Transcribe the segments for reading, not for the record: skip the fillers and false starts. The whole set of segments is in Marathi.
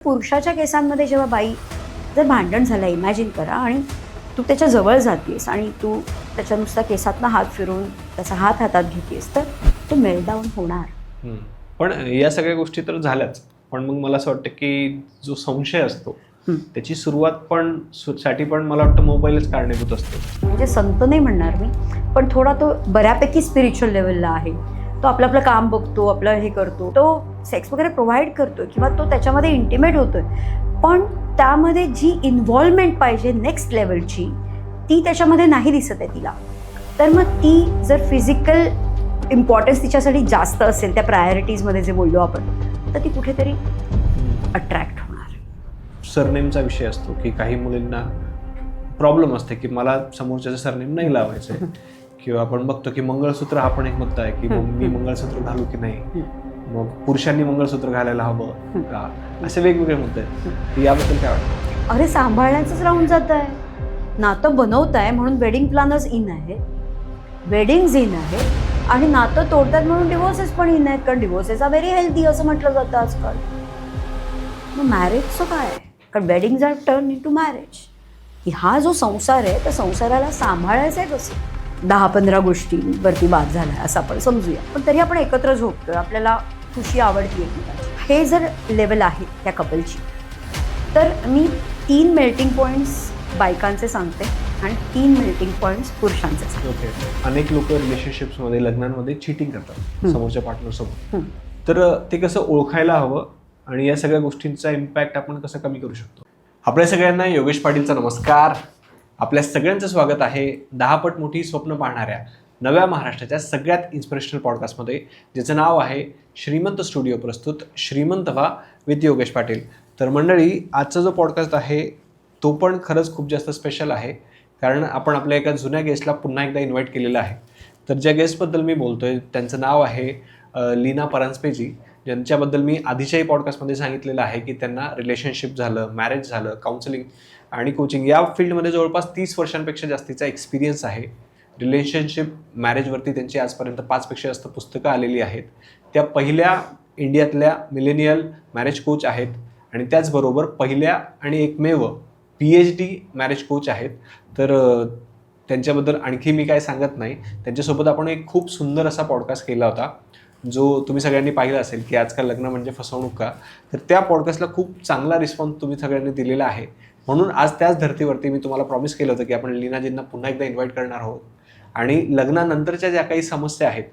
पुरुषाच्या केसांमध्ये जेव्हा बाई जर भांडण झालं, इमॅजिन करा, आणि तू त्याच्या जवळ जातेस आणि तू त्याच्या नुसता केसातनं हात फिरून त्याचा हात हातात घेतेस, तर तो मेल्टडाऊन होणार. पण या सगळ्या गोष्टी तर झाल्याच, पण मग मला असं वाटतं की जो संशय असतो त्याची सुरुवात पण साठी पण मला वाटतं मोबाईलच कारणीभूत असतो. म्हणजे संत नाही म्हणणार मी, पण थोडा तो बऱ्यापैकी स्पिरिच्युअल लेवलला आहे. तो आपलं आपलं काम बघतो, आपलं हे करतो, तो सेक्स वगैरे प्रोव्हाइड करतोय किंवा तो त्याच्यामध्ये इंटिमेट होतोय, पण त्यामध्ये जी इन्व्हॉल्वमेंट पाहिजे नेक्स्ट लेवलची ती त्याच्यामध्ये नाही दिसत आहे तिला. तर मग ती जर फिजिकल इम्पॉर्टन्स तिच्यासाठी जास्त असेल त्या प्रायोरिटीजमध्ये जे बोललो आपण, तर ती कुठेतरी अट्रॅक्ट होणार. सरनेमचा विषय असतो की काही मुलींना प्रॉब्लेम असते की मला समोरच्याचं सरनेम नाही लावायचं आहे, किंवा आपण बघतो की मंगळसूत्र हा पण एक मुद्दा आहे की मी मंगळसूत्र घालू की नाही, मग पुरुषांनी मंगळसूत्र घालायला हवं का, असे वेगवेगळे मुद्दे आहेत. याबद्दल काय वाटतं? अरे सांभाळण्याचंच राहून जात आहे. नातं बनवताय म्हणून वेडिंग प्लॅनर्स इन आहे, वेडिंग्ज इन आहे, आणि नातं तोडतात म्हणून डिवोर्सेस पण इन आहेत, कारण डिवोर्सेस आर व्हेरी हेल्दी असं म्हटलं जातं आजकाल. मग मॅरेजचं काय? कारण वेडिंग्ज आर टर्न इन टू मॅरेज. की हा जो संसार आहे त्या संसाराला सांभाळायचं आहे कसं? 10-15 गोष्टींवरती बाद झाला आहे असं आपण समजूया, पण तरी आपण एकत्र झोपतोय, आपल्याला खुशी आवडती आहे. हे जर लेवल आहे त्या कपलची, तर मी 3 मेल्टिंग पॉईंट्स बायकांचे सांगते आणि 3 मेल्टिंग पॉईंट्स पुरुषांचे सांगते. ओके. अनेक लोक रिलेशनशिप्समध्ये, लग्नांमध्ये चिटिंग करतात समोरच्या पार्टनरसोबत, तर ते कसं ओळखायला हवं आणि या सगळ्या गोष्टींचा इम्पॅक्ट आपण कसं कमी करू शकतो? आपल्या सगळ्यांना योगेश पाटीलचा नमस्कार. आपल्या सगळ्यांचं स्वागत आहे 10 पट मोठी स्वप्न पाहणाऱ्या नव्या महाराष्ट्राच्या सगळ्यात इन्स्पिरेशनल पॉडकास्टमध्ये, ज्याचं नाव आहे श्रीमंत स्टुडिओ प्रस्तुत श्रीमंत व्हा विथ योगेश पाटील. तर मंडळी, आजचा जो पॉडकास्ट आहे तो पण खरंच खूप जास्त स्पेशल आहे, कारण आपण आपल्या एका जुन्या गेस्टला पुन्हा एकदा इन्व्हाइट केलेलं आहे. तर ज्या गेस्टबद्दल मी बोलतोय त्यांचं नाव आहे लीना परांजपेजी, ज्यांच्याबद्दल मी आधीच्याही पॉडकास्टमध्ये सांगितलेलं आहे की त्यांना रिलेशनशिप झालं, मॅरेज झालं, काउन्सिलिंग आणि कोचिंग या फील्डमध्ये जवळपास 30 वर्षांपेक्षा जास्तीचा एक्सपिरियन्स आहे. रिलेशनशिप मॅरेजवरती त्यांची आजपर्यंत 5पेक्षा जास्त पुस्तकं आलेली आहेत. त्या पहिल्या इंडियातल्या मिलेनियल मॅरेज कोच आहेत आणि त्याचबरोबर पहिल्या आणि एकमेव PhD मॅरेज कोच आहेत. तर त्यांच्याबद्दल आणखी मी काय सांगत नाही. त्यांच्यासोबत आपण एक खूप सुंदर असा पॉडकास्ट केला होता, जो तुम्ही सगळ्यांनी पाहिला असेल की आजकाल लग्न म्हणजे फसवणूक का. तर त्या पॉडकास्टला खूप चांगला रिस्पॉन्स तुम्ही सगळ्यांनी दिलेला आहे. म्हणून आज त्याच धर्तीवरती मी तुम्हाला प्रॉमिस केलं होतं की आपण लीनाजींना पुन्हा एकदा इन्व्हाइट करणार आहोत आणि लग्नानंतरच्या ज्या काही समस्या आहेत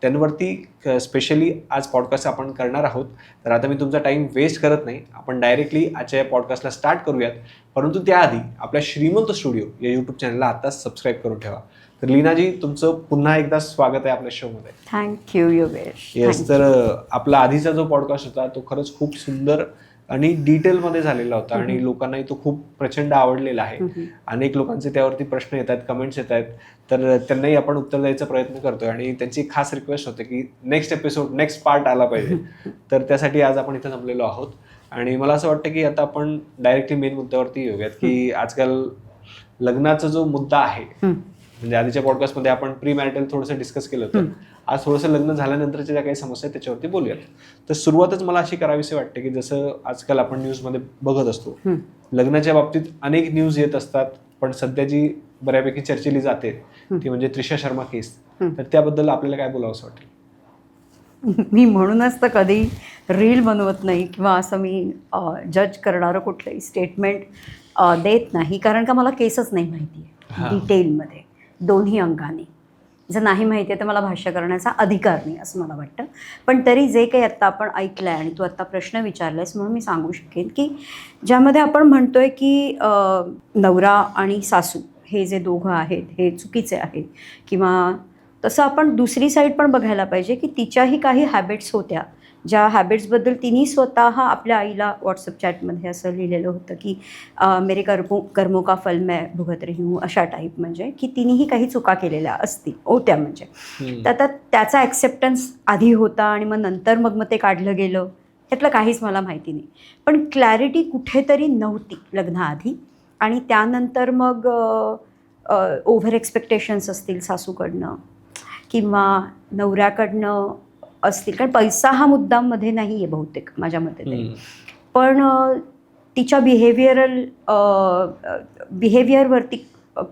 त्यांवरती स्पेशली आज पॉडकास्ट आपण करणार आहोत. तर आता मी तुमचा टाईम वेस्ट करत नाही, आपण डायरेक्टली आजच्या या पॉडकास्टला स्टार्ट करूयात. परंतु त्याआधी आपल्या श्रीमंत स्टुडिओ या यूट्यूब चॅनलला आताच सबस्क्राईब करून ठेवा. तर लीनाजी, तुमचं पुन्हा एकदा स्वागत आहे आपल्या शोमध्ये. थँक्यू योगेश. येस. तर आपला आधीचा जो पॉडकास्ट होता तो खरंच खूप सुंदर आणि डिटेलमध्ये झालेला होता आणि लोकांनाही तो खूप प्रचंड आवडलेला आहे. अनेक लोकांचे त्यावरती प्रश्न येत आहेत, कमेंट्स येत आहेत, तर त्यांनाही आपण उत्तर द्यायचा प्रयत्न करतोय आणि त्यांची खास रिक्वेस्ट होते की नेक्स्ट एपिसोड, नेक्स्ट पार्ट आला पाहिजे. तर त्यासाठी आज आपण इथं जमलेलो आहोत आणि मला असं वाटतं की आता आपण डायरेक्टली मेन मुद्द्यावरती येऊयात की आजकाल लग्नाचा जो मुद्दा आहे, म्हणजे आधीच्या पॉडकास्टमध्ये आपण प्री मॅरिटल थोडंसं डिस्कस केलं होतं, आज थोडंसं लग्न झाल्यानंतरच्या ज्या काही समस्या आहेत त्याच्यावरती बोलूयात. तर सुरुवातच मला अशी करावीशी वाटते की जसं आजकाल आपण न्यूजमध्ये बघत असतो, लग्नाच्या बाबतीत अनेक न्यूज येत असतात, पण सध्या जी बऱ्यापैकी चर्चेली जाते ती म्हणजे त्रिशा शर्मा केस. तर त्याबद्दल आपल्याला काय बोलावं असं वाटेल? मी म्हणूनच तर कधी रील बनवत नाही किंवा असं मी जज करणारं कुठलंही स्टेटमेंट देत नाही, कारण का मला केसच नाही माहिती आहे डिटेलमध्ये दोन्ही अंगाने. जर नाही माहिती आहे तर मला भाष्य करण्याचा अधिकार नाही असं मला वाटतं. पण तरी जे काही आत्ता आपण ऐकलं आहे आणि तू आत्ता प्रश्न विचारलायस म्हणून मी सांगू शकेन की ज्यामध्ये आपण म्हणतोय की नवरा आणि सासू हे जे दोघं आहेत हे चुकीचे आहेत, किंवा तसं आपण दुसरी साईड पण बघायला पाहिजे की तिच्याही काही हॅबिट्स होत्या, ज्या हॅबिट्सबद्दल तिने स्वतः आपल्या आईला व्हॉट्सअप चॅटमध्ये असं लिहिलेलं होतं की मेरे कर्मों का फल मैं भुगत रही हूँ, अशा टाईप, म्हणजे की तिनेही काही चुका केलेल्या होत्या म्हणजे. तर आता त्याचा ॲक्सेप्टन्स आधी होता आणि मग नंतर मग ते काढलं गेलं, त्यातलं काहीच मला माहिती नाही. पण क्लॅरिटी कुठेतरी नव्हती लग्नाआधी, आणि त्यानंतर मग ओव्हर एक्सपेक्टेशन्स असतील सासूकडनं किंवा नवऱ्याकडनं असतील, कारण पैसा हा मुद्दामध्ये नाही आहे बहुतेक माझ्या मते तरी, पण तिच्या बिहेवियरवरती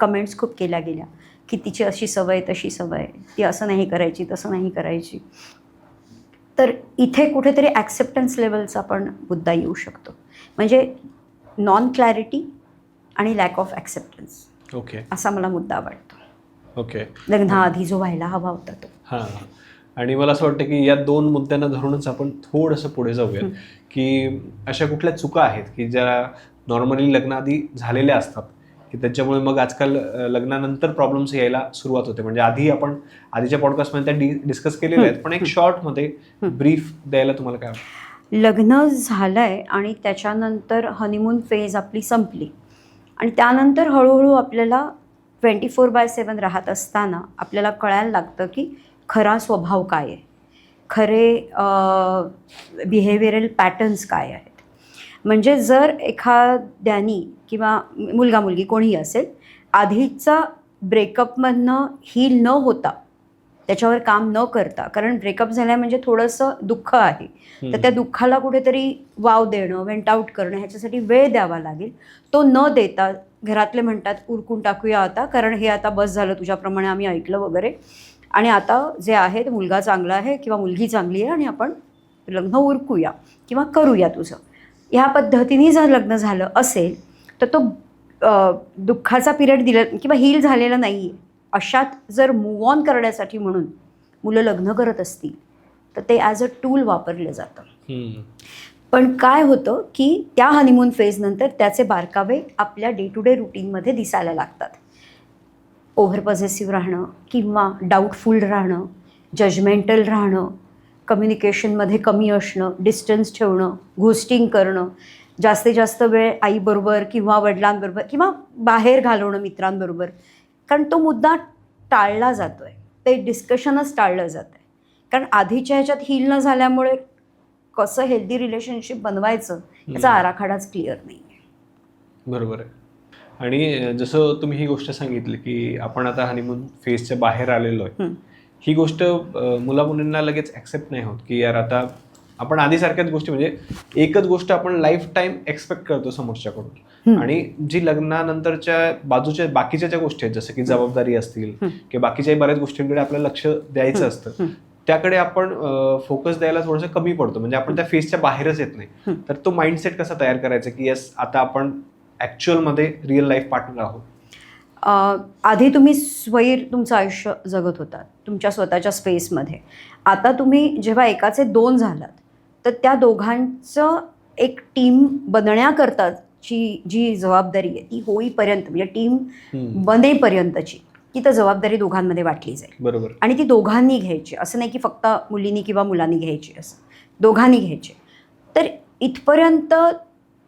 कमेंट्स खूप केल्या गेल्या की तिची अशी सवय तशी सवय, ती असं नाही करायची तसं नाही करायची. तर इथे कुठेतरी ॲक्सेप्टन्स लेवलचा पण मुद्दा येऊ शकतो. म्हणजे नॉन क्लॅरिटी आणि लॅक ऑफ ॲक्सेप्टन्स, ओके, असा मला मुद्दा वाटतो. ओके. लग्नाआधी जो व्हायला हवा होता तो. हां, आणि मला असं वाटतं की या 2 मुद्द्यांना धरूनच आपण थोडंसं पुढे जाऊयात, की अशा कुठल्या चुका आहेत की ज्या नॉर्मली लग्नाआधी झालेल्या असतात, की त्याच्यामुळे मग आजकाल लग्नानंतर प्रॉब्लेम्स यायला सुरुवात होते. म्हणजे आधीच्या पॉडकास्टमध्ये त्या डिस्कस केलेल्या आहेत, पण एक शॉर्टमध्ये ब्रीफ द्यायला तुम्हाला काय वाटतं? लग्न झालंय आणि त्याच्यानंतर हनीमून फेज आपली संपली आणि त्यानंतर हळूहळू आपल्याला 24/7 राहत असताना आपल्याला कळायला लागतं की खरा स्वभाव काय आहे, खरे बिहेवियरल पॅटर्न्स काय आहेत. म्हणजे जर एखाद्यानी किंवा मुलगा मुलगी कोणीही असेल, आधीचा ब्रेकअपमधनं हील न होता, त्याच्यावर काम न करता, कारण ब्रेकअप झालं म्हणजे थोडंसं दुःख आहे, तर त्या दुःखाला कुठेतरी वाव देणं, वेंट आउट करणं, ह्याच्यासाठी वेळ द्यावा लागेल. तो न देता घरातले म्हणतात उरकून टाकूया आता, कारण हे आता बस झालं, तुझ्याप्रमाणे आम्ही ऐकलं वगैरे, आणि आता जे आहे ते मुलगा चांगला आहे किंवा मुलगी चांगली आहे आणि आपण लग्न उरकूया किंवा करूया तुझं, ह्या पद्धतीने जर लग्न झालं असेल तर तो दुःखाचा पिरियड दिला किंवा हील झालेला नाही आहे, अशात जर मूव्ह ऑन करण्यासाठी म्हणून मुलं लग्न करत असतील तर ते ॲज अ टूल वापरलं जातं. पण काय होतं की त्या हनीमून फेजनंतर त्याचे बारकावे आपल्या डे टू डे रुटीनमध्ये दिसायला लागतात. ओव्हर पॉझेसिव्ह राहणं किंवा डाऊटफुल राहणं, जजमेंटल राहणं, कम्युनिकेशनमध्ये कमी असणं, डिस्टन्स ठेवणं, घोस्टिंग करणं, जास्तीत जास्त वेळ आईबरोबर किंवा वडिलांबरोबर किंवा बाहेर घालवणं मित्रांबरोबर, कारण तो मुद्दा टाळला जातो आहे, ते डिस्कशनच टाळलं जातं आहे. कारण आधीच्या ह्याच्यात हील न झाल्यामुळे कसं हेल्दी रिलेशनशिप बनवायचं याचा आराखडाच क्लिअर नाही आहे. बरोबर आहे. आणि जसं तुम्ही ही गोष्ट सांगितली की आपण आता हनीमून फेजच्या बाहेर आलेलो आहे, ही गोष्ट मुला-मुलींना लगेच ॲक्सेप्ट नाही होत की यार आता आपण आधीसारख्याच गोष्टी, म्हणजे एकच गोष्ट आपण लाईफ टाईम एक्सपेक्ट करतो समोरच्याकडून, आणि जी लग्नानंतरच्या बाजूच्या बाकीच्या ज्या गोष्टी आहेत, जसं की जबाबदारी असतील किंवा बाकीच्याही बऱ्याच गोष्टींकडे आपल्याला लक्ष द्यायचं असतं, त्याकडे आपण फोकस द्यायला थोडंसं कमी पडतो. म्हणजे आपण त्या फेजच्या बाहेरच येत नाही. तर तो माइंडसेट कसा तयार करायचा की येस आता आपण ॲक्च्युअलमध्ये रिअल लाईफ पार्टनर आहोत. आधी तुम्ही स्वैर तुमचं आयुष्य जगत होतात तुमच्या स्वतःच्या स्पेसमध्ये. आता तुम्ही जेव्हा एकाचे 2 झालात तर त्या दोघांचं एक टीम बनण्याकरताची जी जबाबदारी आहे ती होईपर्यंत, म्हणजे टीम बनेपर्यंतची ती तर जबाबदारी दोघांमध्ये वाटली जाईल. बरोबर. आणि ती दोघांनी घ्यायची, असं नाही की फक्त मुलींनी किंवा मुलांनी घ्यायची, असं दोघांनी घ्यायची. तर इथपर्यंत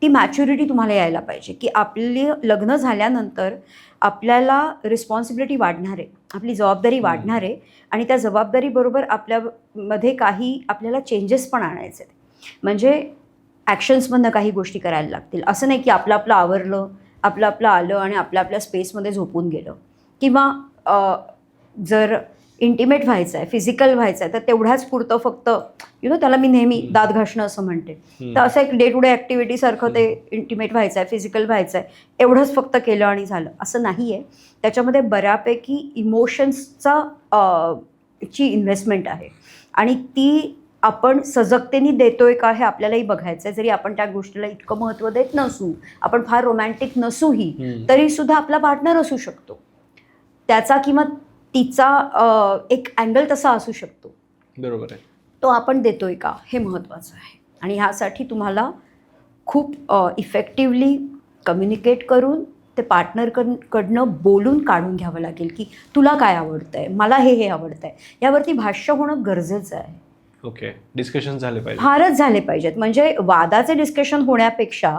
ती मॅच्युरिटी तुम्हाला यायला पाहिजे की आपली लग्न झाल्यानंतर आपल्याला रिस्पॉन्सिबिलिटी वाढणार आहे, आपली जबाबदारी वाढणार आहे, आणि त्या जबाबदारीबरोबर आपल्यामध्ये काही आपल्याला चेंजेस पण आणायचे आहेत. म्हणजे ॲक्शन्समधनं काही गोष्टी करायला लागतील. असं नाही की आपलं आपलं आवरलं, आपलं आपलं आलं आणि आपल्या आपल्या स्पेसमध्ये झोपून गेलं, किंवा जर इंटिमेट व्हायचं आहे, फिजिकल व्हायचं आहे, तर तेवढ्याच पुरतं फक्त त्याला मी नेहमी दात घासणं असं म्हणते, तर असं एक डे टू डे ॲक्टिव्हिटीसारखं ते इंटिमेट व्हायचं आहे, फिजिकल व्हायचं आहे, एवढंच फक्त केलं आणि झालं असं नाही आहे. त्याच्यामध्ये बऱ्यापैकी इमोशन्सचा ची इन्व्हेस्टमेंट आहे, आणि ती आपण सजगतेने देतोय का हे आपल्यालाही बघायचं आहे. जरी आपण त्या गोष्टीला इतकं महत्त्व देत नसू, आपण फार रोमॅन्टिक नसूही, तरीसुद्धा आपला पार्टनर असू शकतो, त्याचा किंवा तिचा एक अँगल तसा असू शकतो. बरोबर आहे. तो आपण देतोय का हे महत्त्वाचं आहे. आणि ह्यासाठी तुम्हाला खूप इफेक्टिवली कम्युनिकेट करून ते पार्टनरकडनं बोलून काढून घ्यावं लागेल की तुला काय आवडतं आहे, मला हे आवडतं आहे, यावरती भाष्य होणं गरजेचं आहे. ओके, डिस्कशन झाले पाहिजे, फारच झाले पाहिजेत. म्हणजे वादाचे डिस्कशन होण्यापेक्षा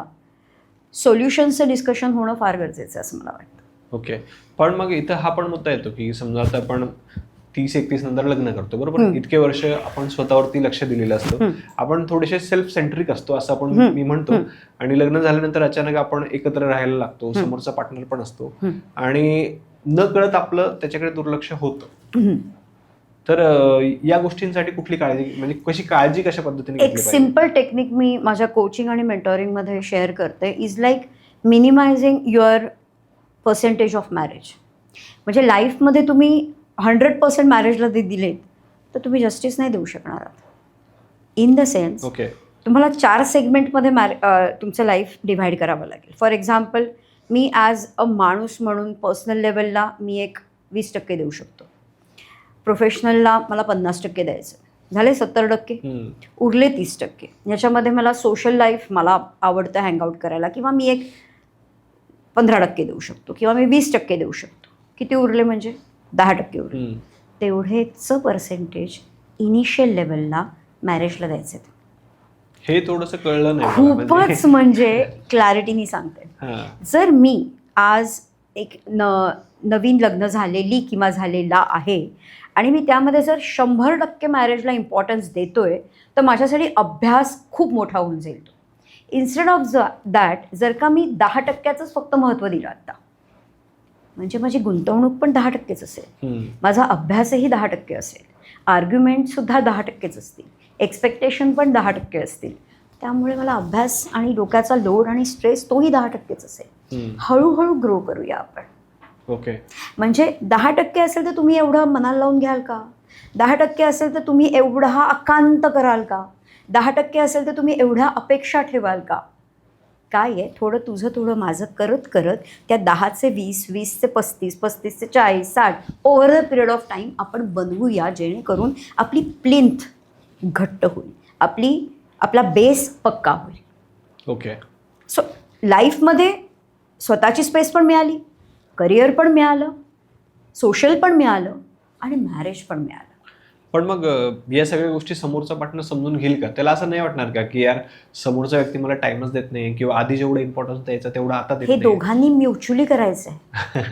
सोल्युशनचं डिस्कशन होणं फार गरजेचं आहे असं मला वाटतं. ओके. पण मग इथं हा पण मुद्दा येतो की समजा आता आपण 30-31 नंतर लग्न करतो, बरोबर. इतके वर्ष आपण स्वतःवरती लक्ष दिलेलं असतं, आपण थोडेसे सेल्फ सेंट्रिक असतो असं आपण मी म्हणतो, आणि लग्न झाल्यानंतर अचानक आपण एकत्र राहायला लागतो, समोरचा पार्टनर पण असतो, आणि न कळत आपलं त्याच्याकडे दुर्लक्ष होतं. तर या गोष्टींसाठी कुठली काळजी, म्हणजे काळजी कशा पद्धतीने एक घेतली पाहिजे? सिम्पल टेक्निक मी माझ्या कोचिंग आणि मेंटॉरिंगमध्ये शेअर करते, is like minimising your percentage of marriage. म्हणजे लाईफमध्ये तुम्ही 100% मॅरेजला दिलेत तर तुम्ही जस्टिस नाही देऊ शकणार आहात. In the sense okay. तुम्हाला 4 सेगमेंटमध्ये तुमचं लाईफ डिव्हाइड करावं लागेल. For example, me as a माणूस म्हणून पर्सनल लेवलला मी एक 20% देऊ शकतो. प्रोफेशनलला मला 50% द्यायचं, झाले 70%. उरले 30%. याच्यामध्ये मला सोशल लाईफ, मला आवडतं हँगआउट करायला, किंवा मी एक 15% देऊ शकतो, किंवा मी 20% देऊ शकतो. किती उरले? म्हणजे 10% उरले. तेवढेच पर्सेंटेज इनिशियल लेवलला मॅरेजला द्यायचे. हे थोडंसं कळलं नाही मला, खूपच म्हणजे क्लॅरिटीनी सांगते. जर मी आज एक नवीन लग्न झालेली किंवा झालेला आहे आणि मी त्यामध्ये जर 100% मॅरेजला इम्पॉर्टन्स देतोय तर माझ्यासाठी अभ्यास खूप मोठा होऊन जाईल तो. इन्स्टेड ऑफ दॅट जर का मी 10%च फक्त महत्त्व दिलं आता, म्हणजे माझी गुंतवणूक पण 10%च असेल, माझा अभ्यासही 10% असेल, आर्ग्युमेंटसुद्धा 10%च असतील, एक्सपेक्टेशन पण 10% असतील. त्यामुळे मला अभ्यास आणि डोक्याचा लोड आणि स्ट्रेस तोही 10%च असेल. हळूहळू ग्रो करूया आपण. ओके. म्हणजे 10% असेल तर तुम्ही एवढं मनाला लावून घ्याल का? 10% असेल तर तुम्ही एवढा आकांत कराल का? 10% असेल तर तुम्ही एवढ्या अपेक्षा ठेवाल का? काय आहे, थोडं तुझं थोडं माझं करत करत त्या 10चे 20, 20चे 35, 35चे 40, 60 over the period of time आपण बनवूया, जेणेकरून आपली प्लिंथ घट्ट होईल, आपला बेस पक्का होईल. ओके. सो लाईफमध्ये स्वतःची स्पेस पण मिळाली, करिअर पण मिळालं, सोशल पण मिळालं आणि मॅरेज पण मिळालं. पण मग या सगळ्या गोष्टी समोरचा पार्टनर समजून घेईल का? त्याला असं नाही वाटणार का की यार समोरचा व्यक्ती मला टाइमच देत नाही, किंवा आधी जेवढं इम्पॉर्टन्स द्यायचं तेवढं आता देत हे नाही? दोघांनी म्युच्युअली करायचं आहे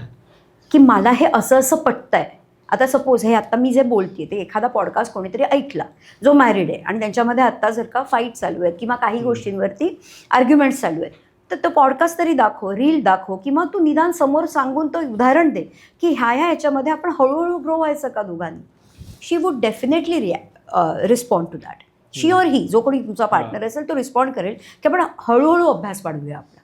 की मला हे असं असं पटतंय. आता सपोज हे आत्ता मी जे बोलते ते एखादा पॉडकास्ट कोणीतरी ऐकला जो मॅरिड आहे आणि त्यांच्यामध्ये आत्ता जर का फाईट चालू आहेत किंवा काही गोष्टींवरती आर्ग्युमेंट्स चालू आहेत, तर तो पॉडकास्ट तरी दाखव, रील दाखव, किंवा तू निदान समोर सांगून तो उदाहरण दे की ह्याच्यामध्ये आपण हळूहळू ग्रो व्हायचं का दोघांनी. She would definitely respond to that. She or he, जो कोणी तुमचा पार्टनर असेल तो रिस्पॉन्ड करेल की आपण हळूहळू अभ्यास वाढवूया आपला.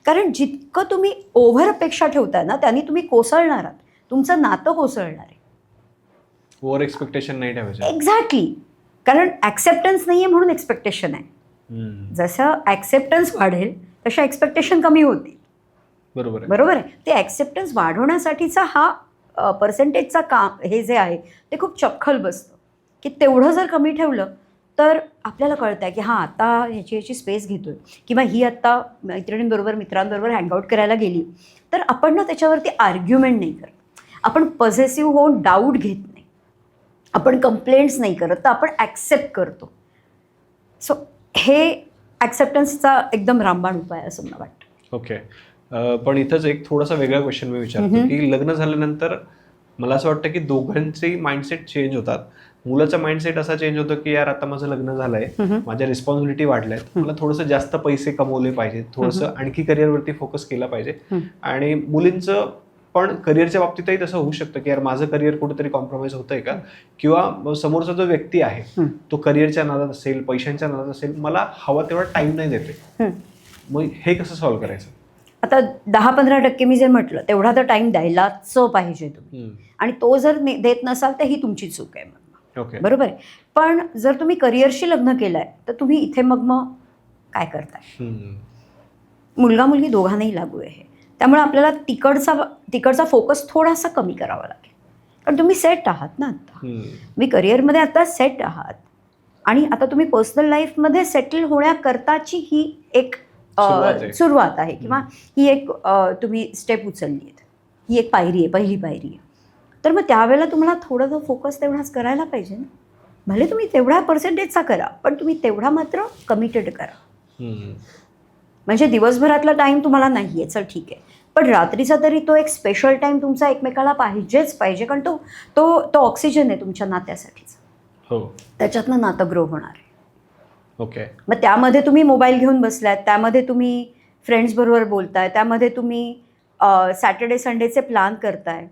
कारण जितकं तुम्ही ओव्हर अपेक्षा ठेवताय ना, त्यांनी तुम्ही कोसळणार आहात, तुमचं नातं कोसळणार आहे. ओव्हर एक्सपेक्टेशन नाही ठेवायचं. एक्झॅक्टली. कारण ॲक्सेप्टन्स नाही आहे म्हणून एक्सपेक्टेशन आहे. जसं ॲक्सेप्टन्स वाढेल तशा एक्सपेक्टेशन कमी होतील. बरोबर आहे. ते ॲक्सेप्टन्स वाढवण्यासाठीचा हा पर्सेंटेजचा काम हे जे आहे ते खूप चपखल बसतं की तेवढं जर कमी ठेवलं तर आपल्याला कळतं आहे की हां, आता ह्याची स्पेस घेतोय, किंवा ही आत्ता मैत्रिणींबरोबर मित्रांबरोबर हँगआउट करायला गेली तर आपण ना त्याच्यावरती आर्ग्युमेंट नाही करत, आपण पॉझेसिव्ह होऊन डाऊट घेत नाही, आपण कंप्लेंट्स नाही करत, तर आपण ॲक्सेप्ट करतो. सो हे ॲक्सेप्टन्सचा एकदम रामबाण उपाय असं मला वाटतं. ओके. पण इथंच एक थोडासा वेगळा क्वेश्चन मी विचारतो की लग्न झाल्यानंतर मला असं वाटतं की दोघांचे माइंडसेट चेंज होतात. मुलाचा माइंडसेट असा चेंज होतो की यार आता माझं लग्न झालंय, माझ्या रिस्पॉन्सिबिलिटी वाढल्यात, मला थोडंसं जास्त पैसे कमवले पाहिजे, थोडंसं आणखी करिअरवरती फोकस केला पाहिजे. आणि मुलींचं पण करिअरच्या बाबतीतही तसं होऊ शकतं की यार माझं करिअर कुठेतरी कॉम्प्रोमाइज होतंय का, किंवा समोरचा जो व्यक्ती आहे तो करिअरच्या नादात असेल, पैशांच्या नादात असेल, मला हवा तेवढा टाइम नाही देते. मग हे कसं सॉल्व्ह करायचं? आता 10-15% मी जे म्हटलं तेवढा तर टाईम द्यायलाच पाहिजे तुम्ही, आणि तो जर देत नसाल तर ही तुमची चूक आहे. ओके. बरोबर आहे. पण जर तुम्ही करिअरशी लग्न केलंय तर तुम्ही इथे मग काय करताय? मुलगा मुलगी दोघांनाही लागू आहे. त्यामुळे आपल्याला तिकडचा फोकस थोडासा कमी करावा लागेल. कारण तुम्ही सेट आहात ना आता, मी करिअरमध्ये आता सेट आहात, आणि आता तुम्ही पर्सनल लाईफमध्ये सेटल होण्याकरताची ही एक सुरुवात आहे, किंवा ही एक तुम्ही स्टेप उचलली आहेत, ही एक पायरी आहे, पहिली पायरी आहे. तर मग त्यावेळेला तुम्हाला थोडं फोकस तेवढाच करायला पाहिजे ना. भले तुम्ही तेवढा पर्सेंटेजचा करा, पण तुम्ही तेवढा मात्र कमिटेड करा. म्हणजे दिवसभरातला टाईम तुम्हाला नाही आहे, चल ठीक आहे, पण रात्रीचा तरी तो एक स्पेशल टाईम तुमचा एकमेकाला पाहिजेच पाहिजे. कारण तो ऑक्सिजन आहे तुमच्या नात्यासाठीचा. हो. त्याच्यातनं नातं ग्रो होणार आहे. ओके. मग त्यामध्ये तुम्ही मोबाईल घेऊन बसलात, त्यामध्ये तुम्ही फ्रेंड्सबरोबर बोलताय, त्यामध्ये तुम्ही सॅटर्डे संडेचे प्लॅन करताय,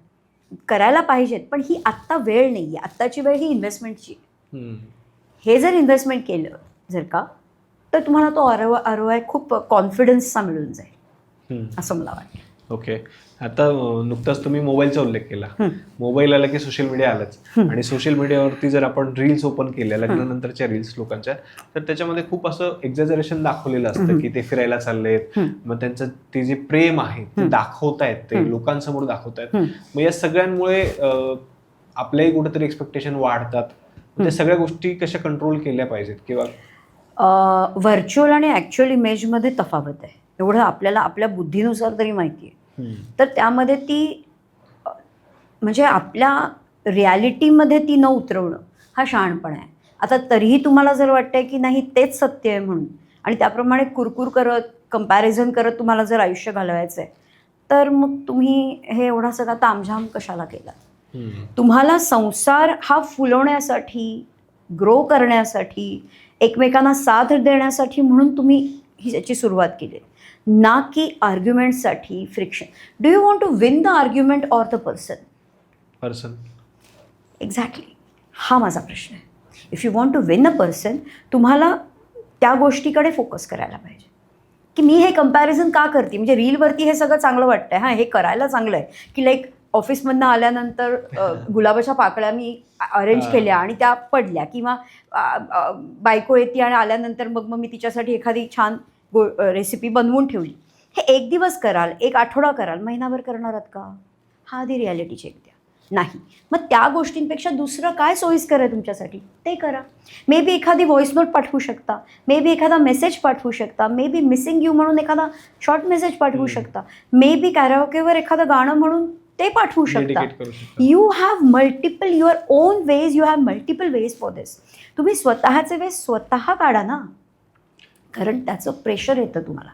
करायला पाहिजेत, पण ही आत्ता वेळ नाही आहे. आत्ताची वेळ ही इन्व्हेस्टमेंटची. हम्म. हे जर इन्व्हेस्टमेंट केलं जर का, तर तुम्हाला तो ROI खूप कॉन्फिडन्सचा मिळून जाईल, हम्म. असं मला वाटतं. ओके. आता नुकताच तुम्ही मोबाईलचा उल्लेख केला. मोबाईल आला की सोशल मीडिया आलंच, आणि सोशल मीडियावरती जर आपण रील्स ओपन केल्या लग्नानंतरच्या रील्स लोकांच्या, तर त्याच्यामध्ये खूप असं एक्झॅजरेशन दाखवलेलं असतं की ते फिरायला चाललेत, मग त्यांचं ते जे प्रेम आहे ते दाखवतायत, ते लोकांसमोर दाखवतायत. मग या सगळ्यांमुळे आपल्याही कुठेतरी एक्सपेक्टेशन वाढतात. त्या सगळ्या गोष्टी कशा कंट्रोल केल्या पाहिजेत, किंवा व्हर्च्युअल आणि ॲक्च्युअल इमेजमध्ये तफावत आहे, एवढं आपल्याला आपल्या बुद्धीनुसार तरी माहिती आहे. तर त्यामध्ये ती म्हणजे आपल्या रियालिटीमध्ये ती न उतरवणं हा शहाणपणा आहे. आता तरीही तुम्हाला जर वाटतंय की नाही तेच सत्य आहे म्हणून, आणि त्याप्रमाणे कुरकुर करत कम्पॅरिझन करत तुम्हाला जर आयुष्य घालवायचं आहे, तर मग तुम्ही हे एवढा सगळा तामझाम कशाला केला? तुम्हाला संसार हा फुलवण्यासाठी, ग्रो करण्यासाठी, एकमेकांना साथ देण्यासाठी म्हणून तुम्ही ही याची सुरुवात केली, ना की आर्ग्युमेंटसाठी, friction. Do you want to win the argument or the person? Exactly, हा माझा प्रश्न आहे. If you want to win a person, तुम्हाला त्या गोष्टीकडे फोकस करायला पाहिजे की मी हे कंपॅरिझन का करते. म्हणजे रीलवरती हे सगळं चांगलं वाटतंय, हां हे करायला चांगलं आहे, की लाईक ऑफिसमधनं आल्यानंतर गुलाबाच्या पाकळ्या मी अरेंज केल्या आणि त्या पडल्या, किंवा बायको येते आणि आल्यानंतर मग मी तिच्यासाठी एखादी छान रेसिपी बनवून ठेवली. हे एक दिवस कराल, एक आठवडा कराल, महिनाभर करणार आहात का? हा आधी रियालिटी चेक द्या. नाही, मग त्या गोष्टींपेक्षा दुसरं काय सोयीस्कर आहे तुमच्यासाठी ते करा. मे बी एखादी व्हॉइस नोट पाठवू शकता, मे बी एखादा मेसेज पाठवू शकता, मे बी मिसिंग यू म्हणून एखादा शॉर्ट मेसेज पाठवू शकता, मे बी कॅराओकेवर एखादं गाणं म्हणून ते पाठवू शकता. You have multiple your own ways, you have multiple ways for this. तुम्ही स्वतःचे वेज स्वतः काढा ना, कारण त्याचं प्रेशर येतं तुम्हाला.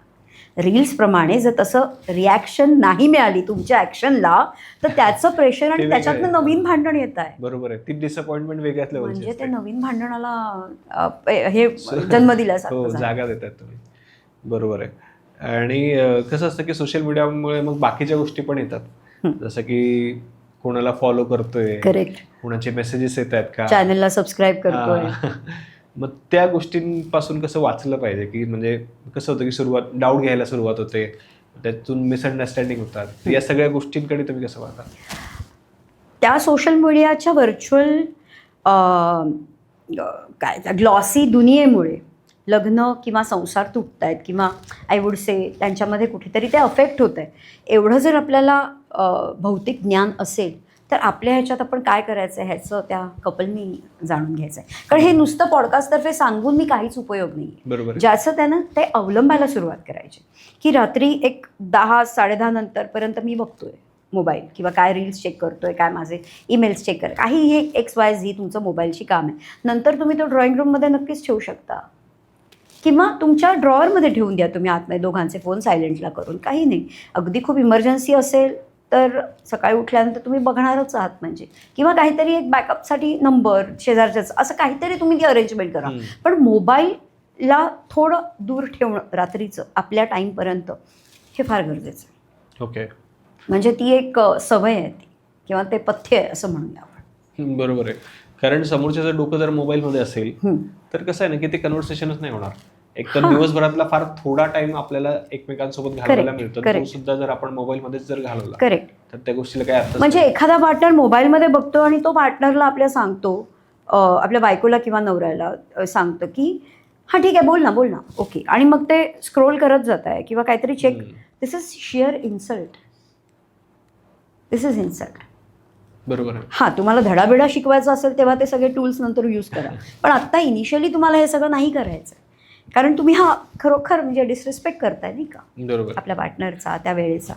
रील्सप्रमाणे जर तसं रिॲक्शन नाही मिळाली तुमच्या ॲक्शनला, तर त्याचं प्रेशर आणि त्याच्यातनं नवीन भांडण येत आहे. बरोबर आहे. ती डिसअपॉइंटमेंट वेगळ्याच लेवलची म्हणजे ते नवीन भांडणाला हे जन्म दिल्यासारखं जागा देतात तुम्ही. बरोबर आहे. आणि कसं असतं की सोशल मीडियामुळे मग बाकीच्या गोष्टी पण येतात, जसं की कोणाला फॉलो करतोय, करेक्ट, कोणाचे मेसेजेस येत आहेत का, चॅनलला सबस्क्राईब करतोय. मग त्या गोष्टींपासून कसं वाचलं पाहिजे, की म्हणजे कसं होतं की डाऊट घ्यायला सुरुवात होते, त्यातून मिसअंडरस्टँडिंग होतात. या सगळ्या गोष्टींकडे तुम्ही कसं पाहता? त्या सोशल मीडियाच्या व्हर्च्युअल काय ग्लॉसी दुनियेमुळे लग्न किंवा संसार तुटत आहेत, किंवा आय वुड से त्यांच्यामध्ये कुठेतरी ते अफेक्ट होत आहे. एवढं जर आपल्याला भौतिक ज्ञान असेल, तर आपल्या ह्याच्यात आपण काय करायचं आहे ह्याचं त्या कपलनी जाणून घ्यायचं आहे. कारण हे नुसतं पॉडकास्टतर्फे सांगून मी काहीच उपयोग नाही आहे. बरोबर. ज्याचं त्यानं ते अवलंबायला सुरुवात करायची, की रात्री एक 10-10:30 नंतरपर्यंत मी बघतोय मोबाईल, किंवा काय रील्स चेक करतोय, काय माझे ईमेल्स चेक कर, काही हे XYZ तुमचं मोबाईलची काम आहे. नंतर तुम्ही तो ड्रॉइंग रूममध्ये नक्कीच ठेवू शकता, किंवा तुमच्या ड्रॉवरमध्ये ठेवून द्या तुम्ही आतमध्ये, दोघांचे फोन सायलेंटला करून. काही नाही, अगदी खूप इमर्जन्सी असेल तर सकाळी उठल्यानंतर तुम्ही बघणारच आहात म्हणजे, किंवा काहीतरी एक बॅकअपसाठी नंबर शेजारच्याच असं काहीतरी तुम्ही ती अरेंजमेंट करा. पण मोबाईलला थोडं दूर ठेवणं रात्रीचं आपल्या टाईमपर्यंत हे फार गरजेचं आहे. ओके. म्हणजे ती एक सवय आहे ती, किंवा ते पथ्य आहे असं म्हणूया आपण. बरोबर आहे. कारण समोरच्याचं डोकं जर मोबाईलमध्ये असेल तर कसं आहे ना की ते कन्व्हर्सेशनच नाही होणार. एक तर दिवसभरातला फार थोडा टाइम आपल्याला एकमेकांसोबत घालवायला मिळतो, तो सुद्धा जर आपण मोबाईलमध्येच जर घालवला, करेक्ट, तर त्या गोष्टीला काय अर्थ. म्हणजे एखादा पार्टनर मोबाईलमध्ये बघतो आणि तो पार्टनरला आपल्या सांगतो, आपल्या बायकोला किंवा नवऱ्याला सांगतो की हां ठीक आहे, बोल ना, ओके, आणि मग ते स्क्रोल करत जात आहे किंवा काहीतरी check. This is sheer insult. This is insult. बरोबर आहे. हां, तुम्हाला धडाबिडा शिकवायचा असेल तेव्हा ते सगळे टूल्स नंतर यूज करा, पण आत्ता इनिशियली तुम्हाला हे सगळं नाही करायचं, कारण तुम्ही हा खरोखर म्हणजे डिसरिस्पेक्ट करताय नाही का. बरोबर. आपल्या पार्टनरचा, त्या वेळेचा.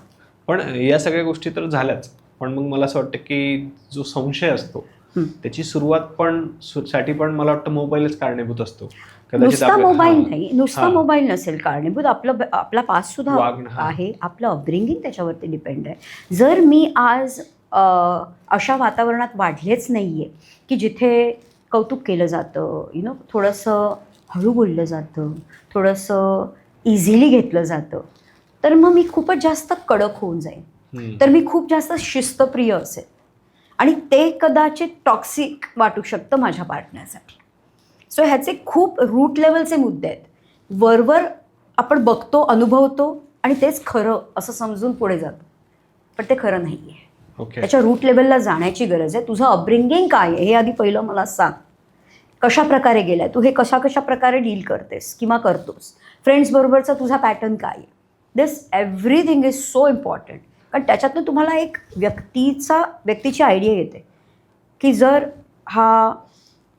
पण या सगळ्या गोष्टी तर झाल्याच, पण मग मला असं वाटतं की जो संशय असतो त्याची सुरुवात पण साठी पण मला वाटतं मोबाईलच कारणीभूत असतो. नुसता मोबाईल नाही, नुसता मोबाईल नसेल कारणीभूत, आपला पास सुद्धा आहे, आपलं अपब्रिंगिंग त्याच्यावरती डिपेंड आहे. जर मी आज अशा वातावरणात वाढलेच नाही आहे की जिथे कौतुक केलं जातं, थोडंसं हळू बोललं जातं, थोडंसं इझिली घेतलं जातं, तर मग मी खूपच जास्त कडक होऊन जाईन, तर मी खूप जास्त शिस्तप्रिय असेल. आणि ते कदाचित टॉक्सिक वाटू शकतं माझ्या पार्टनरसाठी. सो ह्याचे खूप रूट लेवलचे मुद्दे आहेत. वरवर आपण बघतो, अनुभवतो आणि तेच खरं असं समजून पुढे जातो, पण ते खरं नाही आहे. ओके. त्याच्या रूट लेवलला जाण्याची गरज आहे. तुझं अपब्रिंगिंग काय आहे हे आधी पहिलं मला सांग. कशा प्रकारे गेलाय तू, हे कशा प्रकारे डील करतेस किंवा करतोस, फ्रेंड्सबरोबरचा तुझा पॅटर्न काय आहे. दिस एव्हरीथिंग इज सो इम्पॉर्टंट. कारण त्याच्यातनं तुम्हाला एक व्यक्तीची आयडिया येते की जर हा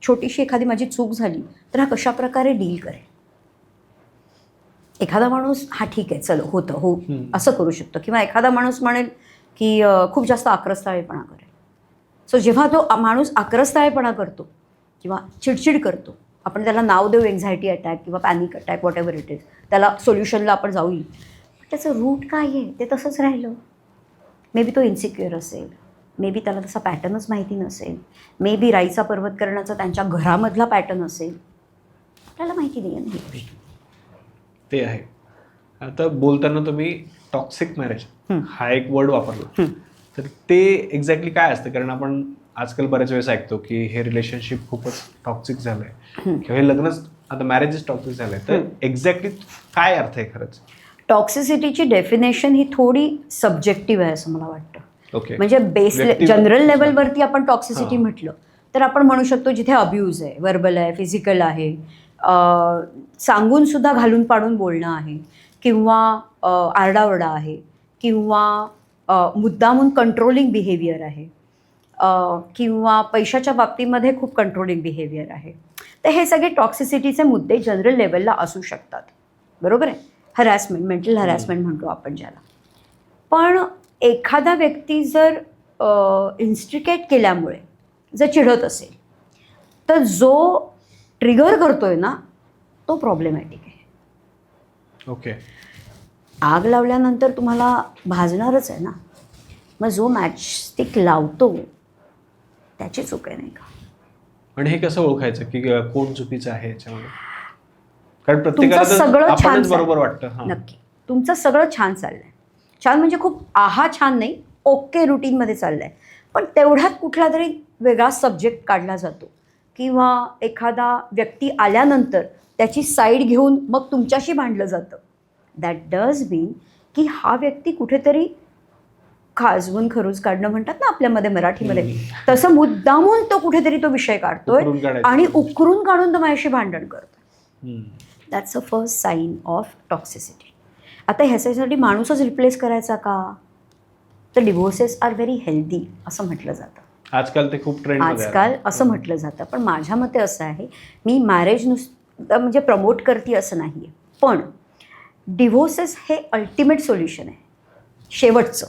छोटीशी एखादी माझी चूक झाली तर हा कशा प्रकारे डील करेल. एखादा माणूस हा ठीक आहे चलो होतं हो असं करू शकतो, किंवा एखादा माणूस म्हणेल की खूप जास्त आक्रस्ताळेपणा करेल. सो जेव्हा तो माणूस आक्रस्ताळेपणा करतो किंवा चिडचिड करतो, आपण त्याला नाव देऊ एन्झायटी अटॅक किंवा panic attack, what ever it is, त्याला सोल्युशनला आपण जाऊ. पण त्याचं रूट काय आहे ते तसंच राहिलं. मे बी तो इन्सिक्युअर असेल, मे बी त्याला तसा पॅटर्नच माहिती नसेल, मे बी राईचा पर्वत करण्याचा त्यांच्या घरामधला पॅटर्न असेल, आपल्याला माहिती नाही आहे ना. ते आहे. आता बोलताना तुम्ही टॉक्सिक मॅरेज हा एक वर्ड वापरला, तर ते एक्झॅक्टली काय असतं? कारण आपण आजकाल बऱ्याच वेळेस ऐकतो की हे रिलेशनशिप खूपच टॉक्सिक झालंय किंवा हे लग्नच आता मॅरेजच टॉक्सिक झालंय, तर एक्झॅक्टली काय अर्थ आहे खरंच? टॉक्सिसिटीची डेफिनेशन ही थोडी सब्जेक्टिव्ह आहे असं मला वाटतं. ओके. म्हणजे जनरल लेवलवरती आपण टॉक्सिसिटी हां. म्हटलं तर आपण म्हणू शकतो जिथे अब्यूज आहे, व्हर्बल आहे, फिजिकल आहे, सांगून सुद्धा घालून पाडून बोलणं आहे, किंवा आरडाओरडा आहे, किंवा मुद्दामून कंट्रोलिंग बिहेवियर आहे, किंवा पैशाच्या बाबतीमध्ये खूप कंट्रोलिंग बिहेवियर आहे. तर हे सगळे टॉक्सिसिटीचे मुद्दे जनरल लेवलला असू शकतात. बरोबर आहे. हरॅसमेंट, मेंटल हरॅसमेंट म्हणतो आपण ज्याला. पण एखादा व्यक्ती जर इन्स्टिकेट केल्यामुळे जर चिडत असेल तर जो ट्रिगर करतोय ना तो प्रॉब्लेमॅटिक आहे. ओके. आग लावल्यानंतर तुम्हाला भाजणारच आहे ना, मग जो मॅचस्टिक लावतो त्याची चूक आहे नाही का. आणि हे कसं ओळखायचं की कोण चुकीचं आहे याच्यामध्ये? कारण तुमचं प्रत्येकाला सगळं छान आपणच बरोबर चाललंय. वाटतं. हां. नक्की तुमचं सगळं छान चाललंय. छान म्हणजे खूप छान नाही, ओके रुटीनमध्ये चाललंय, पण तेवढ्यात कुठला तरी वेगळा सब्जेक्ट काढला जातो, किंवा एखादा व्यक्ती आल्यानंतर त्याची साईड घेऊन मग तुमच्याशी भांडलं जातं. दॅट डज मीन की हा व्यक्ती कुठेतरी खाजवून खरूज काढणं म्हणतात ना आपल्यामध्ये मराठीमध्ये, तसं मुद्दामून तो कुठेतरी तो विषय काढतोय उकरून काढायचं. आणि उकरून काढून तो माझ्याशी भांडण करतोय. हम्म. That's a first sign of toxicity. आता ह्याच्यासाठी माणूसच रिप्लेस करायचा का? तर डिव्होर्सेस आर व्हेरी हेल्दी असं म्हटलं जातं आजकाल ते खूप ट्रेंड आजकाल असं म्हटलं जातं. पण माझ्या मते असं आहे, मी मॅरेज नुसतं म्हणजे प्रमोट करते असं नाही आहे, पण डिव्होर्सेस हे अल्टिमेट सोल्युशन आहे, शेवटचं,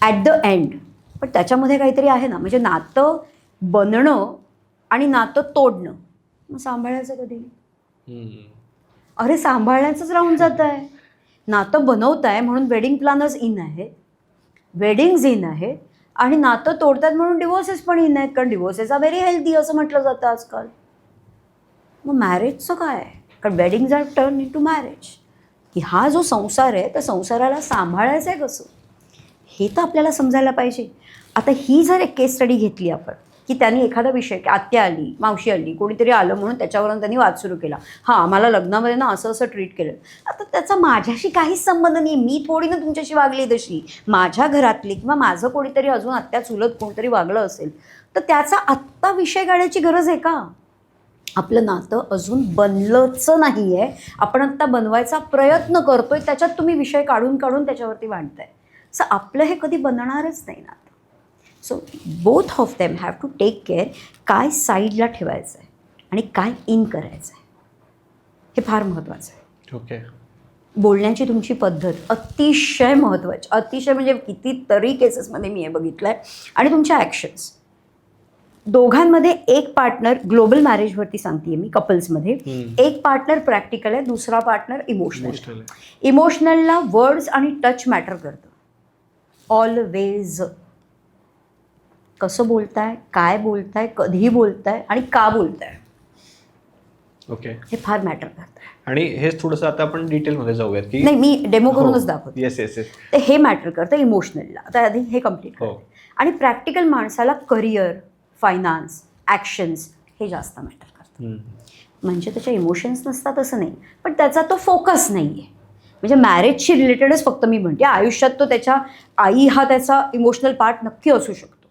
ॲट द एंड. पण त्याच्यामध्ये काहीतरी आहे ना, म्हणजे नातं बनणं आणि नातं तोडणं, मग सांभाळायचं कधी? अरे सांभाळण्याचंच राहून जात आहे. नातं बनवताय म्हणून वेडिंग प्लॅनर्स इन आहेत, वेडिंग्ज इन आहेत, आणि नातं तोडतात म्हणून डिवोर्सेस पण इन आहेत, कारण डिवोर्सेस आर व्हेरी हेल्दी असं म्हटलं जातं आजकाल. मग मॅरेजचं काय? कारण वेडिंग्ज आर टर्न इन टू मॅरेज, की हा जो संसार आहे त्या संसाराला सांभाळायचं आहे कसं हे तर आपल्याला समजायला पाहिजे. आता ही जर एक केस स्टडी घेतली आपण, की त्यांनी एखादा विषय, की आत्या आली, मावशी आली, कोणीतरी आलं म्हणून त्याच्यावरून त्यांनी वाद सुरू केला, हां आम्हाला लग्नामध्ये ना असं असं ट्रीट केलं. आता त्याचा माझ्याशी काहीच संबंध नाही, मी थोडी ना तुमच्याशी वागली तशी. माझ्या घरातली किंवा माझं कोणीतरी अजून आत्या चुलत कोणतरी वागलं असेल तर त्याचा आत्ता विषय काढायची गरज आहे का? आपलं नातं अजून बनलंच नाही आहे, आपण आत्ता बनवायचा प्रयत्न करतोय, त्याच्यात तुम्ही विषय काढून काढून त्याच्यावरती भांडताय. सो आपलं हे कधी बनणारच नाही नातं. So both of them have to take care, काय साईडला ठेवायचं आहे आणि काय इन करायचं आहे, हे फार महत्त्वाचं आहे. ओके. बोलण्याची तुमची पद्धत अतिशय महत्त्वाची, अतिशय म्हणजे कितीतरी केसेसमध्ये मी हे बघितलं आहे. आणि तुमच्या ॲक्शन्स, दोघांमध्ये एक पार्टनर, ग्लोबल मॅरेजवरती सांगते मी, कपल्समध्ये एक पार्टनर प्रॅक्टिकल आहे, दुसरा पार्टनर इमोशनल. इमोशनलला वर्ड्स आणि टच मॅटर करतं ऑलवेज. कसं बोलताय, काय बोलताय, कधी बोलताय आणि का बोलताय. ओके. हे फार मॅटर करतं. आणि हेच थोडंसं आता आपण डिटेलमध्ये जाऊयात की नाही, मी डेमो करूनच दाखवते. Yes yes yes. तर हे मॅटर करतं इमोशनलला. आता आधी हे कम्प्लीट हो. करते. आणि प्रॅक्टिकल माणसाला करिअर, फायनान्स, ॲक्शन्स हे जास्त मॅटर करतं. म्हणजे त्याच्या इमोशन्स नसतात असं नाही, पण त्याचा तो फोकस नाही आहे. म्हणजे मॅरेजशी रिलेटेडच फक्त मी म्हणते, आयुष्यात तो त्याच्या आई हा त्याचा इमोशनल पार्ट नक्की असू शकतो,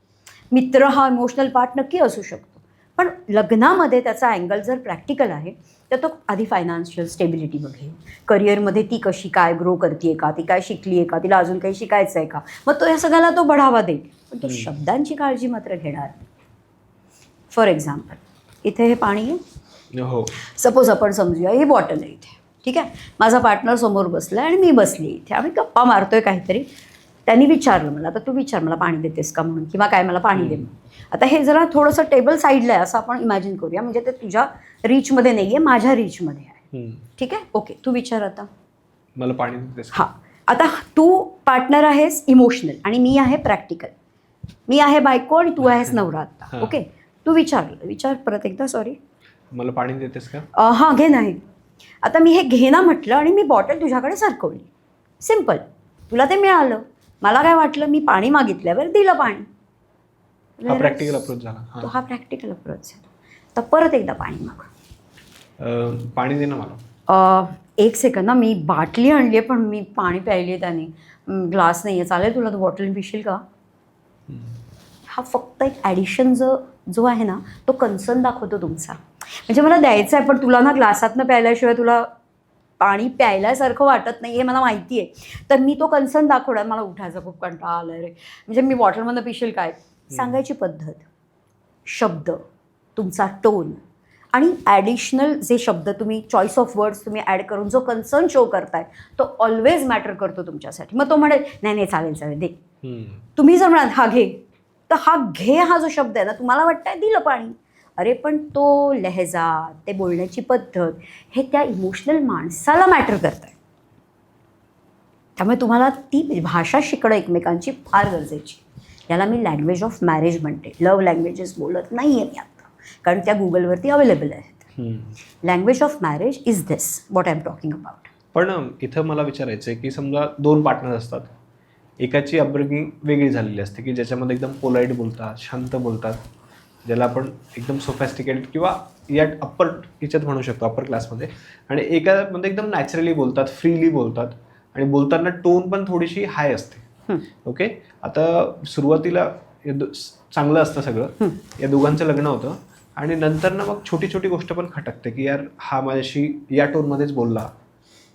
मित्र हा इमोशनल पार्ट नक्की असू शकतो, पण लग्नामध्ये त्याचा अँगल जर प्रॅक्टिकल आहे तर तो आधी फायनान्शियल स्टेबिलिटी बघेल, करिअरमध्ये ती कशी काय ग्रो करते का, ती काय शिकली आहे का, तिला अजून काही शिकायचं आहे का, मग तो या सगळ्याला तो बढावा देईल, पण तो शब्दांची काळजी मात्र घेणार. फॉर एक्झाम्पल, इथे हे पाणी आहे, हो. सपोज आपण समजूया ही बॉटल आहे इथे, ठीक आहे, माझा पार्टनर समोर बसला आणि मी बसली इथे, आम्ही गप्पा मारतोय काहीतरी, त्यांनी विचारलं मला, आता तू विचार मला पाणी देतेस का म्हणून, किंवा काय मला पाणी दे. आता हे जरा थोडंसं टेबल साईडला आहे असं आपण इमॅजिन करूया, म्हणजे ते तुझ्या रीचमध्ये नाही आहे, माझ्या रीचमध्ये आहे, ठीक आहे. ओके, तू विचार आता मला पाणी देतेस. हां, आता तू पार्टनर आहेस इमोशनल आणि मी आहे प्रॅक्टिकल, मी आहे बायको आणि तू आहेस नवरा आता. ओके, तू विचार परत एकदा, सॉरी. मला पाणी देतेस का. हां, घे नाही. आता मी हे घे ना म्हटलं आणि मी बॉटल तुझ्याकडे सरकवली, सिम्पल. तुला ते मिळालं, मला काय वाटलं, मी पाणी मागितल्यावर दिलं पाणी. हा प्रॅक्टिकल अप्रोच झाला. तो हा प्रॅक्टिकल अप्रोच झाला. तर परत एकदा पाणी माग. पाणी दे ना मला. एक सेकंद ना, मी बाटली आणली आहे पण मी पाणी प्यायली आहे त्याने, ग्लास नाही आहे, चालेल तुला, तू बॉटल पिशील का. हा फक्त एक ॲडिशन जो आहे ना, तो कन्सर्न दाखवतो तुमचा. म्हणजे मला द्यायचं आहे पण तुला ना ग्लासातनं प्यायल्याशिवाय तुला पाणी प्यायल्यासारखं वाटत नाही हे मला माहिती आहे, तर मी तो कन्सर्न दाखवणार. मला उठायचा खूप कंटाळा आला रे, म्हणजे मी बॉटलमधनं पिशील काय. सांगायची पद्धत, शब्द, तुमचा टोन आणि ॲडिशनल जे शब्द तुम्ही, चॉईस ऑफ वर्ड्स तुम्ही ॲड करून जो कन्सर्न शो करताय तो ऑलवेज मॅटर करतो तुमच्यासाठी. मग तो म्हणेल नाही नाही चालेल दे. तुम्ही जर म्हणाल हा घे, तर हा घे हा जो शब्द आहे ना, तुम्हाला वाटतंय दिलं पाणी, अरे पण तो लहजा, ते बोलण्याची पद्धत हे त्या इमोशनल माणसाला मॅटर करत आहे. त्यामुळे तुम्हाला ती भाषा शिकणं एकमेकांची फार गरजेची. याला मी लँग्वेज ऑफ मॅरेज म्हणते. लव्ह लँग्वेजेस बोलत नाही आहे मी आता, कारण त्या गुगलवरती अवेलेबल आहेत. Language of marriage is this what I am talking about. पण इथं मला विचारायचं आहे की समजा 2 पार्टनर असतात, एकाची अपब्रिंगिंग वेगळी झालेली असते की ज्याच्यामध्ये एकदम पोलाईट बोलतात, शांत बोलतात, ज्याला आपण एकदम सोफॅस्टिकेटेड किंवा या अप्पर याच्यात म्हणू शकतो, अप्पर क्लासमध्ये, आणि एकामध्ये एकदम नॅचरली बोलतात, फ्रीली बोलतात आणि बोलताना टोन पण थोडीशी हाय असते. ओके, आता सुरुवातीला चांगलं असतं सगळं, या दोघांचं लग्न होतं आणि नंतर ना मग छोटी छोटी गोष्ट पण खटकते की यार हा माझ्याशी या टोनमध्येच बोलला,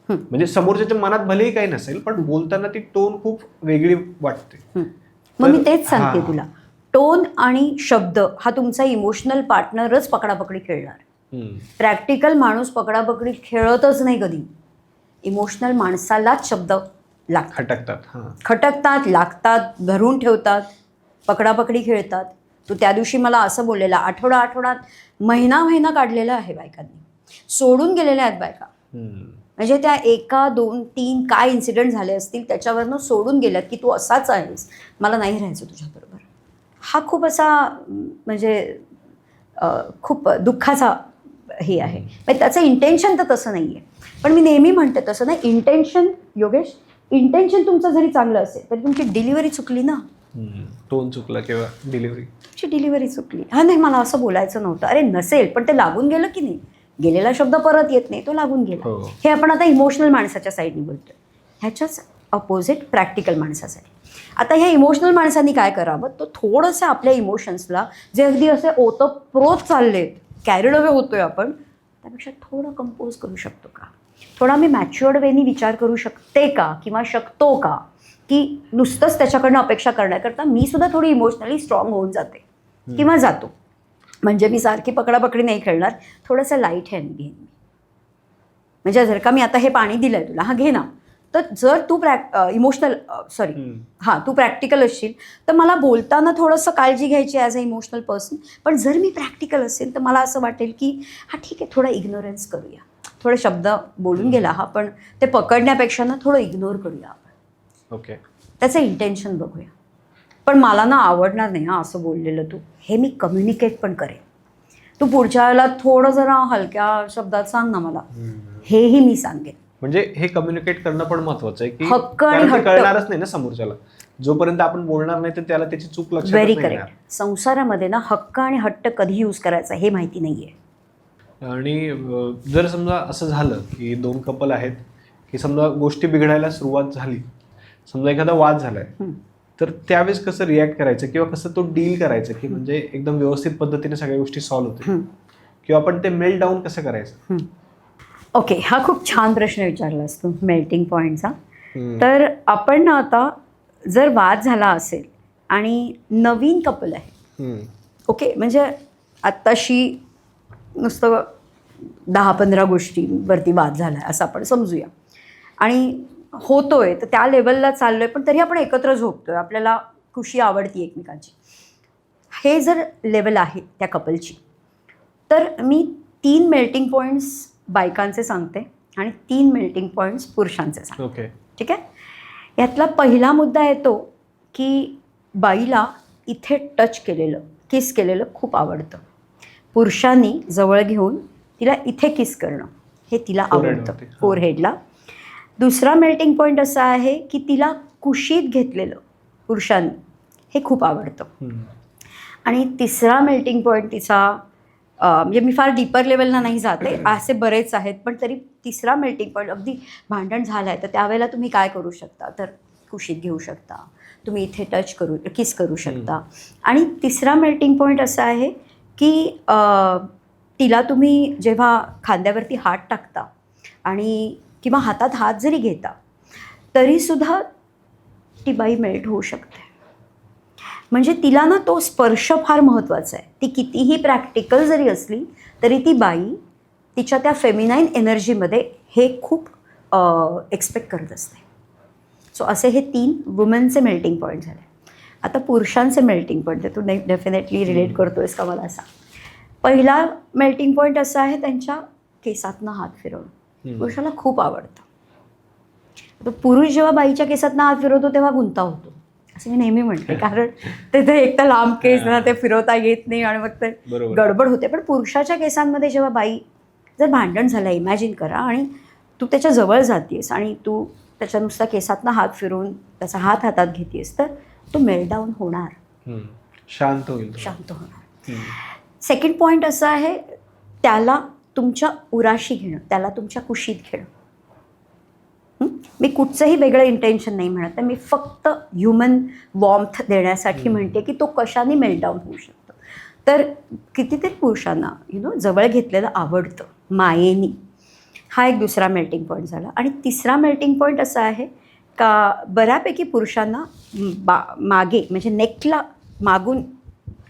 म्हणजे समोरच्याच्या मनात भलेही काही नसेल पण बोलताना ती टोन खूप वेगळी वाटते. मग मी तेच सांगते तुला, टोन आणि शब्द हा तुमचा इमोशनल पार्टनरच पकडापकडी खेळणार. प्रॅक्टिकल माणूस पकडापकडी खेळतच नाही कधी. इमोशनल माणसालाच शब्द खटकतात, लागतात, धरून ठेवतात, पकडापकडी खेळतात. तू त्या दिवशी मला असं बोललेला, आठवड्यात महिना काढलेला आहे बायकांनी, सोडून गेलेल्या आहेत बायका. म्हणजे त्या 1, 2, 3 काय इन्सिडेंट झाले असतील त्याच्यावरनं सोडून गेल्यात की तू असाच आहेस, मला नाही राहायचं तुझ्याबरोबर. हा खूप असा म्हणजे खूप दुःखाचा हे आहे. म्हणजे त्याचं इंटेन्शन तर तसं नाही आहे, पण मी नेहमी म्हणते तसं नाही. इंटेन्शन, योगेश, इंटेन्शन तुमचं जरी चांगलं असेल तरी तुमची डिलिव्हरी चुकली ना, टोन चुकला किंवा डिलिव्हरी चुकली. हा नाही मला असं बोलायचं नव्हतं, अरे नसेल पण ते लागून गेलं की नाही, गेलेला शब्द परत येत नाही, तो लागून गेला. हे आपण आता इमोशनल माणसाच्या साईडने बोलतोय. ह्याच्याच अपोजिट प्रॅक्टिकल माणसासाठी. आता ह्या इमोशनल माणसांनी काय करावं, तो थोडंसं आपल्या इमोशन्सला जे अगदी असे ओतप्रोत चाललेत, कॅरिड अवे होतोय आपण, त्यापेक्षा थोडं कंपोज करू शकतो का, थोडा मी मॅच्युअर्ड वेनी विचार करू शकते का किंवा शकतो का, की नुसतंच त्याच्याकडनं अपेक्षा करण्याकरता मी सुद्धा थोडी इमोशनली स्ट्रॉंग होऊन जाते किंवा जातो. म्हणजे मी सारखी पकडापकडी नाही खेळणार, थोडंसं लाईट हँड घेईन. म्हणजे जर का मी आता हे पाणी दिलंय तुला, हा घे ना, तर जर तू तू प्रॅक्टिकल असशील तर मला बोलताना थोडंसं काळजी घ्यायची ॲज अ इमोशनल पर्सन. पण जर मी प्रॅक्टिकल असेल तर मला असं वाटेल की हा ठीक आहे, थोडा इग्नोरन्स करूया, थोडे शब्द बोलून गेला हा, पण ते पकडण्यापेक्षा ना थोडं इग्नोर करूया आपण. ओके, त्याचं इंटेन्शन बघूया. पण मला ना आवडणार नाही हा असं बोललेलं तू, हे मी कम्युनिकेट पण करेन. तू पुढच्या वेळेला थोडं जरा हलक्या शब्दात सांग ना मला, हेही मी सांगेन. म्हणजे हे कम्युनिकेट करणं पण महत्वाचं आहे की हक्क आणि कारण ते हट्ट. कळणारच नाही ना समोरच्याला, जोपर्यंत आपण बोलणार नाही तर त्याला त्याची चूक लक्षात व्हेरी नाही येणार. करेक्ट. संसारामध्ये ना हक्क आणि हट्ट कधी यूज करायचा हे माहिती नाहीये. आणि जर समजा असं झालं की दोन कपल आहेत की समजा गोष्टी बिघडायला सुरुवात झाली, समजा एखादा वाद झालाय, तर त्यावेळेस कसं रिॲक्ट करायचं किंवा कसं तो डील करायचं की म्हणजे एकदम व्यवस्थित पद्धतीने सगळ्या गोष्टी सॉल्व्ह होतील, किंवा आपण ते मेल्ट डाऊन कसं करायचं? ओके, हा खूप छान प्रश्न विचारलास तू मेल्टिंग पॉईंटचा. तर आपण ना आता जर वाद झाला असेल आणि नवीन कपल आहे, ओके, म्हणजे आत्ताशी नुसतं 10-15 गोष्टींवरती वाद झाला आहे असं आपण समजूया, आणि होतोय तर त्या लेवलला चाललोय, पण तरी आपण एकत्र झोपतोय, आपल्याला खुशी आवडती एकमेकांची, हे जर लेवल आहे त्या कपलची, तर मी 3 मेल्टिंग पॉईंट्स बायकांचे सांगते आणि 3 मेल्टिंग पॉईंट्स पुरुषांचे सांगते. ओके, ठीक आहे. यातला पहिला मुद्दा येतो की बाईला इथे टच केलेलं, किस केलेलं खूप आवडतं. पुरुषांनी जवळ घेऊन तिला इथे किस करणं हे तिला आवडतं, फोरहेडला. दुसरा मेल्टिंग पॉईंट असा आहे की तिला कुशीत घेतलेलं पुरुषांनी हे खूप आवडतं. आणि तिसरा मेल्टिंग पॉईंट तिचा, म्हणजे मी फार डीपर लेवलला नाही जाते, असे बरेच आहेत, पण तरी तिसरा मेल्टिंग पॉईंट, अगदी भांडण झालं आहे तर त्यावेळेला तुम्ही काय करू शकता, तर कुशीत घेऊ शकता, तुम्ही इथे किस करू शकता. आणि तिसरा मेल्टिंग पॉईंट असा आहे की तिला तुम्ही जेव्हा खांद्यावरती हात टाकता आणि किंवा हातात हात जरी घेता तरीसुद्धा ती बाई मेल्ट होऊ शकते. म्हणजे तिला ना तो स्पर्श फार महत्त्वाचा आहे. ती कितीही प्रॅक्टिकल जरी असली तरी ती बाई तिच्या त्या फेमिनाईन एनर्जीमध्ये हे खूप एक्सपेक्ट करत असते. सो असे हे 3 वुमेनचे मेल्टिंग पॉईंट झाले. आता पुरुषांचे मेल्टिंग पॉईंट तू डेफिनेटली रिलेट करतोयस का मला सांग. पहिला मेल्टिंग पॉईंट असा आहे त्यांच्या केसातनं हात फिरवणं. पुरुषाला खूप आवडतं. तर पुरुष जेव्हा बाईच्या केसातनं हात फिरवतो तेव्हा गुंता होतो असं मी नेहमी म्हणते, कारण तिथे एक तर लांब केस ना ते फिरवता येत नाही आणि मग ते गडबड होते. पण पुरुषाच्या केसांमध्ये जेव्हा बाई, जर भांडण झालं इमॅजिन करा आणि तू त्याच्या जवळ जातेस आणि तू त्याच्या नुसत्या केसातनं हात फिरून त्याचा हात हातात घेतेस तर तो मेल्टडाऊन होणार, शांत होणार. सेकंड पॉईंट असं आहे त्याला तुमच्या उराशी घेणं, त्याला तुमच्या कुशीत घेणं. मी कुठचंही वेगळं इंटेन्शन नाही म्हणत आहे, मी फक्त ह्युमन वॉर्मथ देण्यासाठी म्हणते की तो कशाने मेल्टडाऊन होऊ शकतो. तर कितीतरी पुरुषांना जवळ घेतलेलं आवडतं मायेनी. हा एक दुसरा मेल्टिंग पॉईंट झाला. आणि तिसरा मेल्टिंग पॉईंट असा आहे का बऱ्यापैकी पुरुषांना मागे म्हणजे नेकला मागून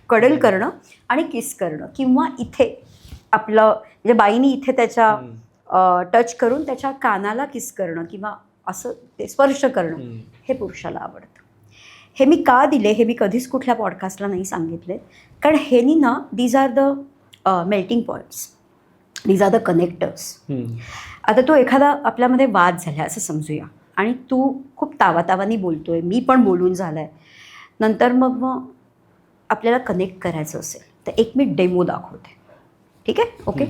कडल करणं आणि किस करणं, किंवा इथे आपलं म्हणजे बाईनी इथे त्याच्या टच करून त्याच्या कानाला किस करणं किंवा असं ते स्पर्श करणं हे पुरुषाला आवडतं. हे मी का दिले हे मी कधीच कुठल्या पॉडकास्टला नाही सांगितले, कारण हेनी ना these are the melting points, these are the connectors. आता तो एखादा आपल्यामध्ये वाद झाला असं समजूया आणि तू खूप तावातावानी बोलतोय, मी पण बोलून झालं आहे, नंतर मग आपल्याला कनेक्ट करायचं असेल तर एक मी डेमो दाखवते. ठीक आहे, ओके.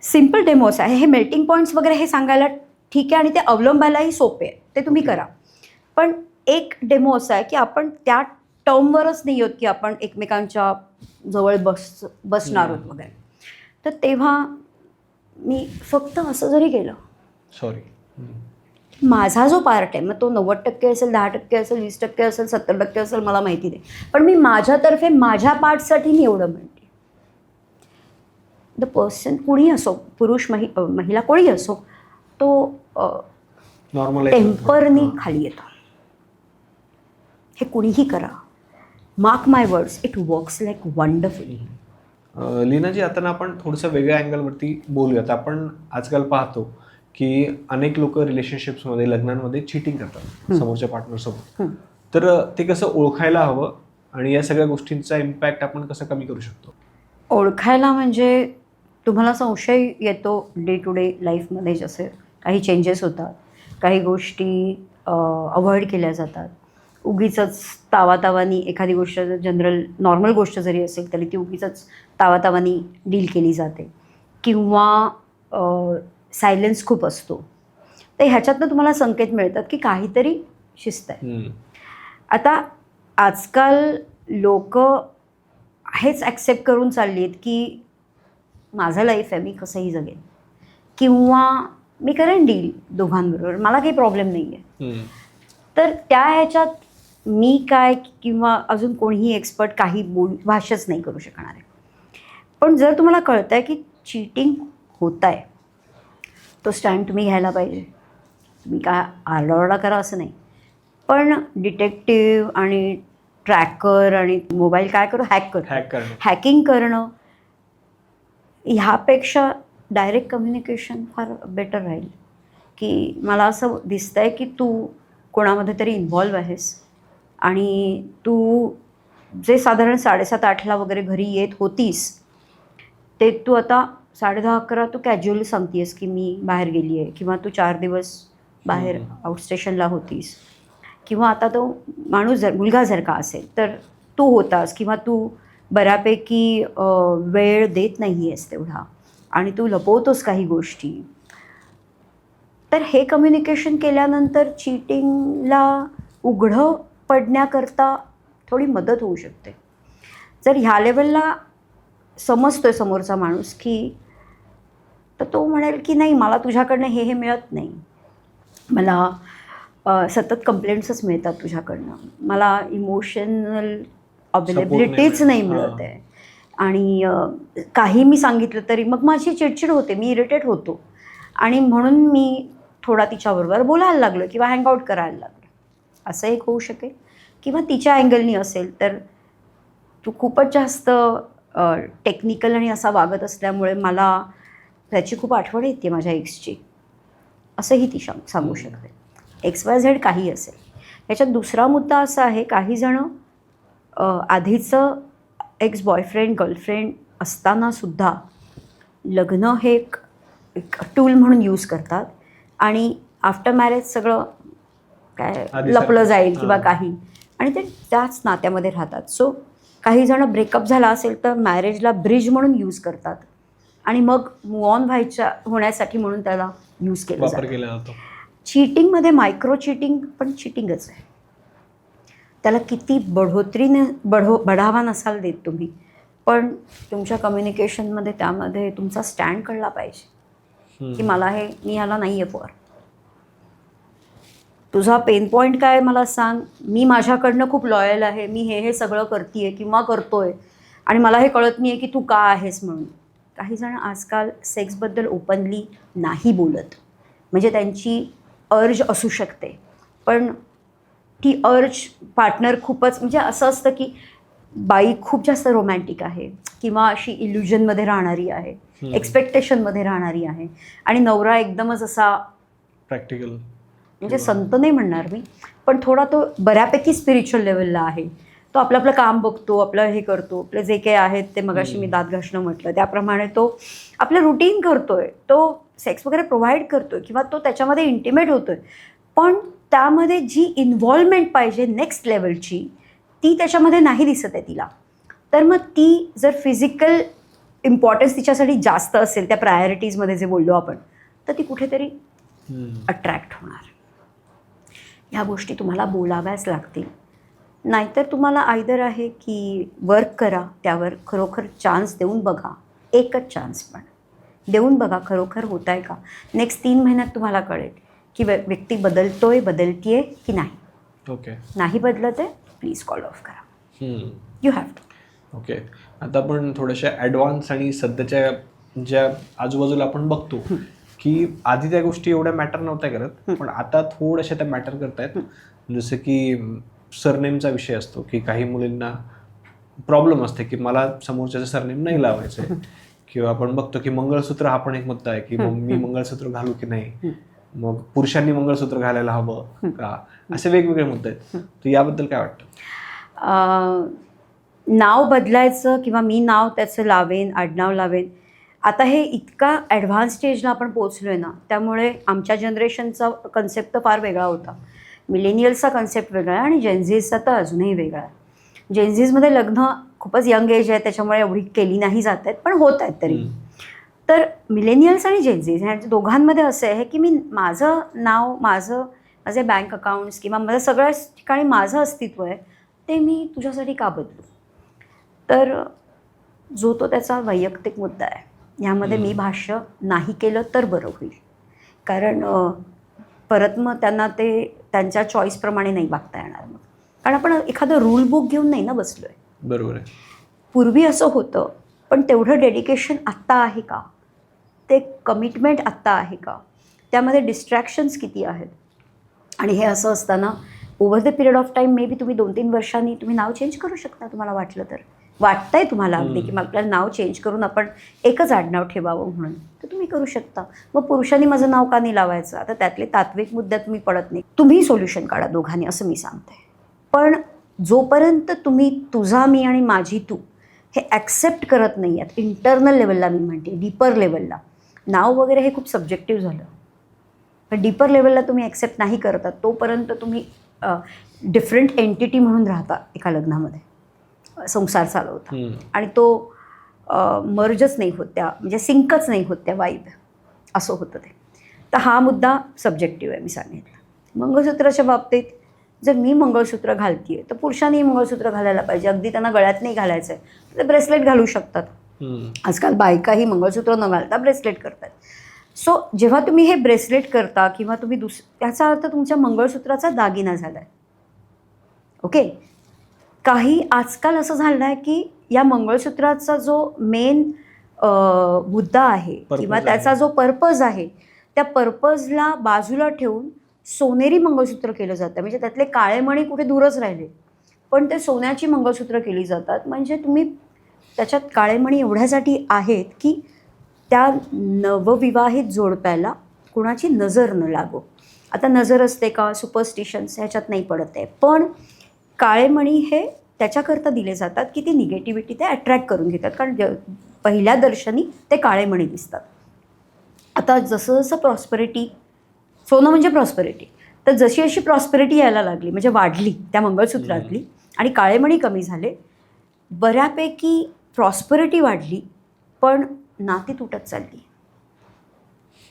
सिम्पल डेमोस आहे हे. मेल्टिंग पॉईंट्स वगैरे हे सांगायला ठीक आहे आणि ते अवलंबायलाही सोपे आहे, ते तुम्ही करा. पण एक डेमो असा आहे की आपण त्या टर्मवरच नाही होत की आपण एकमेकांच्या जवळ बसणार आहोत वगैरे. तर तेव्हा मी फक्त असं जरी केलं, माझा जो पार्ट आहे मग तो 90% असेल, 10% असेल, 20% असेल, 70% असेल, मला माहिती नाही, पण मी माझ्यातर्फे माझ्या पार्टसाठी मी एवढं म्हणते. द पर्सन कुणी असो, पुरुष महिला कोणी असो, तो टेम्परनी खाली येतो. हे कुणीही करा, mark my words, it works like wonderfully. Leenaji, आता ना आपण थोडंसं वेगळ्या अँगलवरती बोलूयात. आपण आजकाल पाहतो की अनेक लोक रिलेशनशिप्समध्ये, लग्नांमध्ये चिटिंग करतात समोरच्या पार्टनरसोबत. तर ते कसं ओळखायला हवं आणि या सगळ्या गोष्टींचा इम्पॅक्ट आपण कसं कमी करू शकतो? ओळखायला म्हणजे तुम्हाला संशय येतो डे टू डे लाईफमध्ये, जसे काही चेंजेस होतात, काही गोष्टी अवॉइड केल्या जातात, उगीचच तावातावानी एखादी गोष्ट जनरल नॉर्मल गोष्ट जरी असेल तरी ती उगीचच तावातावानी डील केली जाते किंवा सायलेन्स खूप असतो. तर ह्याच्यातनं तुम्हाला संकेत मिळतात की काहीतरी शिस्त आहे. आता आजकाल लोक हेच ॲक्सेप्ट करून चालली आहेत की माझं लाईफ आहे, मी कसंही जगेन किंवा मी करेन डील दोघांबरोबर, मला काही प्रॉब्लेम नाही आहे. तर त्या ह्याच्यात मी काय किंवा अजून कोणीही एक्सपर्ट काही भाष्यच नाही करू शकणार आहे. पण जर तुम्हाला कळतं आहे की चीटिंग होत आहे, तो स्टँड तुम्ही घ्यायला पाहिजे. तुम्ही काय आरडाओरडा करा असं नाही, पण डिटेक्टिव्ह आणि ट्रॅकर आणि मोबाईल काय करू, हॅकिंग करणं ह्यापेक्षा डायरेक्ट कम्युनिकेशन फार बेटर राहील. की मला असं दिसतंय की तू कोणामध्ये तरी इन्व्हॉल्व आहेस आणि तू जे साधारण 7:30-8ला वगैरे घरी येत होतीस ते तू आता 10:30-11 तू कॅज्युअली सांगतेस की मी बाहेर गेली आहे किंवा तू 4 दिवस बाहेर आउटस्टेशनला होतीस किंवा आता तो माणूस जर मुलगा जर का असेल तर तू होतास किंवा तू बऱ्यापैकी वेळ देत नाही आहेस तेवढा आणि तू लपवतोस काही गोष्टी. तर हे कम्युनिकेशन केल्यानंतर चीटिंगला उघडं पडण्याकरता थोडी मदत होऊ शकते. जर ह्या लेवलला समजतोय समोरचा माणूस की तर तो म्हणेल की नाही मला तुझ्याकडनं हे मिळत नाही, मला सतत कंप्लेंट्सच मिळतात तुझ्याकडनं, मला इमोशनल अवेलेबिलिटीच नाही मिळत आहे आणि काही मी सांगितलं तरी मग माझी चिडचिड होते, मी इरिटेट होतो आणि म्हणून मी थोडा तिच्याबरोबर बोलायला लागलो किंवा हँगआउट करायला लागलो, असं एक होऊ शकेल. किंवा तिच्या अँगलनी असेल तर तू खूपच जास्त टेक्निकल आणि असा वागत असल्यामुळे मला त्याची खूप आठवण येते माझ्या एक्सची, असंही ती सांगू शकते. XYZ काही असेल. ह्याच्यात दुसरा मुद्दा असा आहे, काही जणं आधीचं एक्स बॉयफ्रेंड गर्लफ्रेंड असतानासुद्धा लग्न हे एक टूल म्हणून यूज करतात आणि आफ्टर मॅरेज सगळं काय लपलं जाईल किंवा काही आणि ते त्याच नात्यामध्ये राहतात. सो काही जणं ब्रेकअप झाला असेल तर मॅरेजला ब्रिज म्हणून यूज करतात आणि मग मूव ऑन होण्यासाठी म्हणून त्याला यूज केलं जातं. चीटिंगमध्ये मायक्रो चीटिंग पण चीटिंगच आहे. त्याला किती बढावा नसाल देत तुम्ही, पण तुमच्या कम्युनिकेशनमध्ये त्यामध्ये तुमचा स्टँड कळला पाहिजे की मी ह्याला नाही आहे फॉर. तुझा पेन पॉईंट काय मला सांग, मी माझ्याकडनं खूप लॉयल आहे, मी हे सगळं करते किंवा करतोय आणि मला हे कळत नाही आहे की तू का आहेस म्हणून. काही जण आजकाल सेक्सबद्दल ओपनली नाही बोलत, म्हणजे त्यांची अर्ज असू शकते पण ती अर्ज पार्टनर खूपच म्हणजे असं असतं की बाई खूप जास्त रोमॅन्टिक आहे किंवा अशी इल्युजनमध्ये राहणारी आहे, एक्सपेक्टेशनमध्ये राहणारी आहे आणि नवरा एकदमच असा प्रॅक्टिकल म्हणजे संत नाही म्हणणार मी, पण थोडा तो बऱ्यापैकी स्पिरिच्युअल लेवलला आहे. तो आपलं आपलं काम बघतो, आपलं हे करतो, आपले जे काही आहेत ते मगाशी मी दात घासणं म्हटलं त्याप्रमाणे तो आपलं रुटीन करतोय, तो सेक्स वगैरे प्रोव्हाइड करतोय किंवा तो त्याच्यामध्ये इंटिमेट होतोय, पण त्यामध्ये जी इन्व्हॉल्वमेंट पाहिजे नेक्स्ट लेवलची ती त्याच्यामध्ये नाही दिसत आहे तिला. तर मग ती जर फिजिकल इम्पॉर्टन्स तिच्यासाठी जास्त असेल त्या प्रायोरिटीजमध्ये जे बोललो आपण, तर ती कुठेतरी अट्रॅक्ट होणार. ह्या गोष्टी तुम्हाला बोलाव्याच लागतील, नाहीतर तुम्हाला आयदर आहे की वर्क करा त्यावर, खरोखर चान्स देऊन बघा, एकच चान्स पण देऊन बघा खरोखर होत आहे का. नेक्स्ट 3 महिन्यात तुम्हाला कळेल की व्यक्ती बदलतीये की नाही. ओके, नाही बदलत आहे प्लीज कॉल ऑफ करा, यू हॅव टू. ओके, आता आपण थोड्याशा ॲडव्हान्स आणि सध्याच्या ज्या आजूबाजूला आपण बघतो की आधी त्या गोष्टी एवढ्या मॅटर नव्हत्या करत, पण आता थोड्याशा त्या मॅटर करतायत. जसं की सरनेमचा विषय असतो की काही मुलींना प्रॉब्लेम असते की मला समोरच्याचं सरनेम नाही लावायचं आहे, किंवा आपण बघतो की मंगळसूत्र हा पण एक मुद्दा आहे की मग मी मंगळसूत्र घालू की नाही, मग पुरुषांनी मंगळसूत्र घालायला हवं का, असे वेगवेगळे मुद्दे आहेत. तर याबद्दल काय वाटतं? नाव बदलायचं किंवा मी नाव त्याचं लावेन, आडनाव लावेन, आता हे इतका ॲडव्हान्स स्टेजला आपण पोचलो आहे ना, त्यामुळे आमच्या जनरेशनचा कन्सेप्ट तर फार वेगळा होता. मिलेनियल्सचा कन्सेप्ट वेगळा आहे आणि जेनझीजचा तर अजूनही वेगळा आहे. जेनझीजमध्ये लग्न खूपच यंग एज आहे, त्याच्यामुळे एवढी केली नाही जात आहेत, पण होत आहेत तरी. तर मिलेनियल्स आणि जेनझीज ह्या दोघांमध्ये असं आहे की मी माझं नाव, माझे बँक अकाउंट्स किंवा माझं सगळ्या ठिकाणी माझं अस्तित्व आहे ते मी तुझ्यासाठी का बदलू. तर जो तो त्याचा वैयक्तिक मुद्दा आहे. ह्यामध्ये मी भाष्य नाही केलं तर बरं होईल, कारण परत मग त्यांना ते त्यांच्या चॉईसप्रमाणे नाही वागता येणार. मग कारण आपण एखादं रूल बुक घेऊन नाही ना बसलो आहे. बरोबर आहे. पूर्वी असं होतं, पण तेवढं डेडिकेशन आत्ता आहे का, ते कमिटमेंट आत्ता आहे का, त्यामध्ये डिस्ट्रॅक्शन्स किती आहेत. आणि हे असं असताना over the period of time may be तुम्ही 2-3 वर्षांनी तुम्ही नाव चेंज करू शकता, तुम्हाला वाटलं तर. वाटतंय तुम्हाला अगदी की मग आपल्याला नाव चेंज करून आपण एकच आडनाव ठेवावं म्हणून, तर तुम्ही करू शकता. मग पुरुषांनी माझं नाव का नाही लावायचं. आता त्यातले तात्विक मुद्द्यात तुम्ही पडत नाही, तुम्ही सोल्युशन काढा दोघांनी, असं मी सांगते. पण जोपर्यंत तुम्ही तुझा मी आणि माझी तू हे ॲक्सेप्ट करत नाही आहेत इंटरनल लेवलला, मी म्हणते डीपर लेवलला, नाव वगैरे हे खूप सब्जेक्टिव्ह झालं, पण डीपर लेवलला तुम्ही ॲक्सेप्ट नाही करतात तोपर्यंत तुम्ही डिफरंट एंटिटी म्हणून राहता एका लग्नामध्ये, संसार चालवता. आणि तो मर्जच नाही होत, त्या म्हणजे सिंकच नाही होत त्या वाईब, असं होतं ते. तर हा मुद्दा सब्जेक्टिव्ह आहे, मी सांगितलं. मंगळसूत्राच्या बाबतीत जर मी मंगळसूत्र घालते तर पुरुषांनी मंगळसूत्र घालायला पाहिजे. अगदी त्यांना गळ्यात नाही घालायचं आहे तर ब्रेसलेट घालू शकतात. आजकाल बायकाही मंगळसूत्र न घालता ब्रेसलेट करतात. सो जेव्हा तुम्ही हे ब्रेसलेट करता किंवा तुम्ही याचा अर्थ तुमच्या मंगळसूत्राचा दागिना झाला आहे. ओके. काही आजकाल असं झालं आहे की या मंगळसूत्राचा जो मेन मुद्दा आहे किंवा त्याचा जो पर्पज आहे, त्या पर्पजला बाजूला ठेवून सोनेरी मंगळसूत्र केलं जातं. म्हणजे त्यातले काळे मणी कुठे दूरच राहिले, पण ते सोन्याची मंगळसूत्र केली जातात. म्हणजे तुम्ही त्याच्यात काळे मणी एवढ्यासाठी आहेत की त्या नवविवाहित जोडप्याला कुणाची नजर न लागो. आता नजर असते का, सुपरस्टिशन्स ह्याच्यात नाही पडत आहे, पण काळे मणी हे त्याच्याकरता दिले जातात की ती निगेटिव्हिटी ते अट्रॅक्ट करून घेतात, कारण पहिल्या दर्शनी ते काळे मणी दिसतात. आता जसं जसं प्रॉस्पेरिटी, सोनं म्हणजे प्रॉस्पेरिटी, तर जशी अशी प्रॉस्पेरिटी यायला लागली, म्हणजे वाढली त्या मंगळसूत्रातली आणि काळेमणी कमी झाले, बऱ्यापैकी प्रॉस्पेरिटी वाढली, पण नाती तुटत चालली,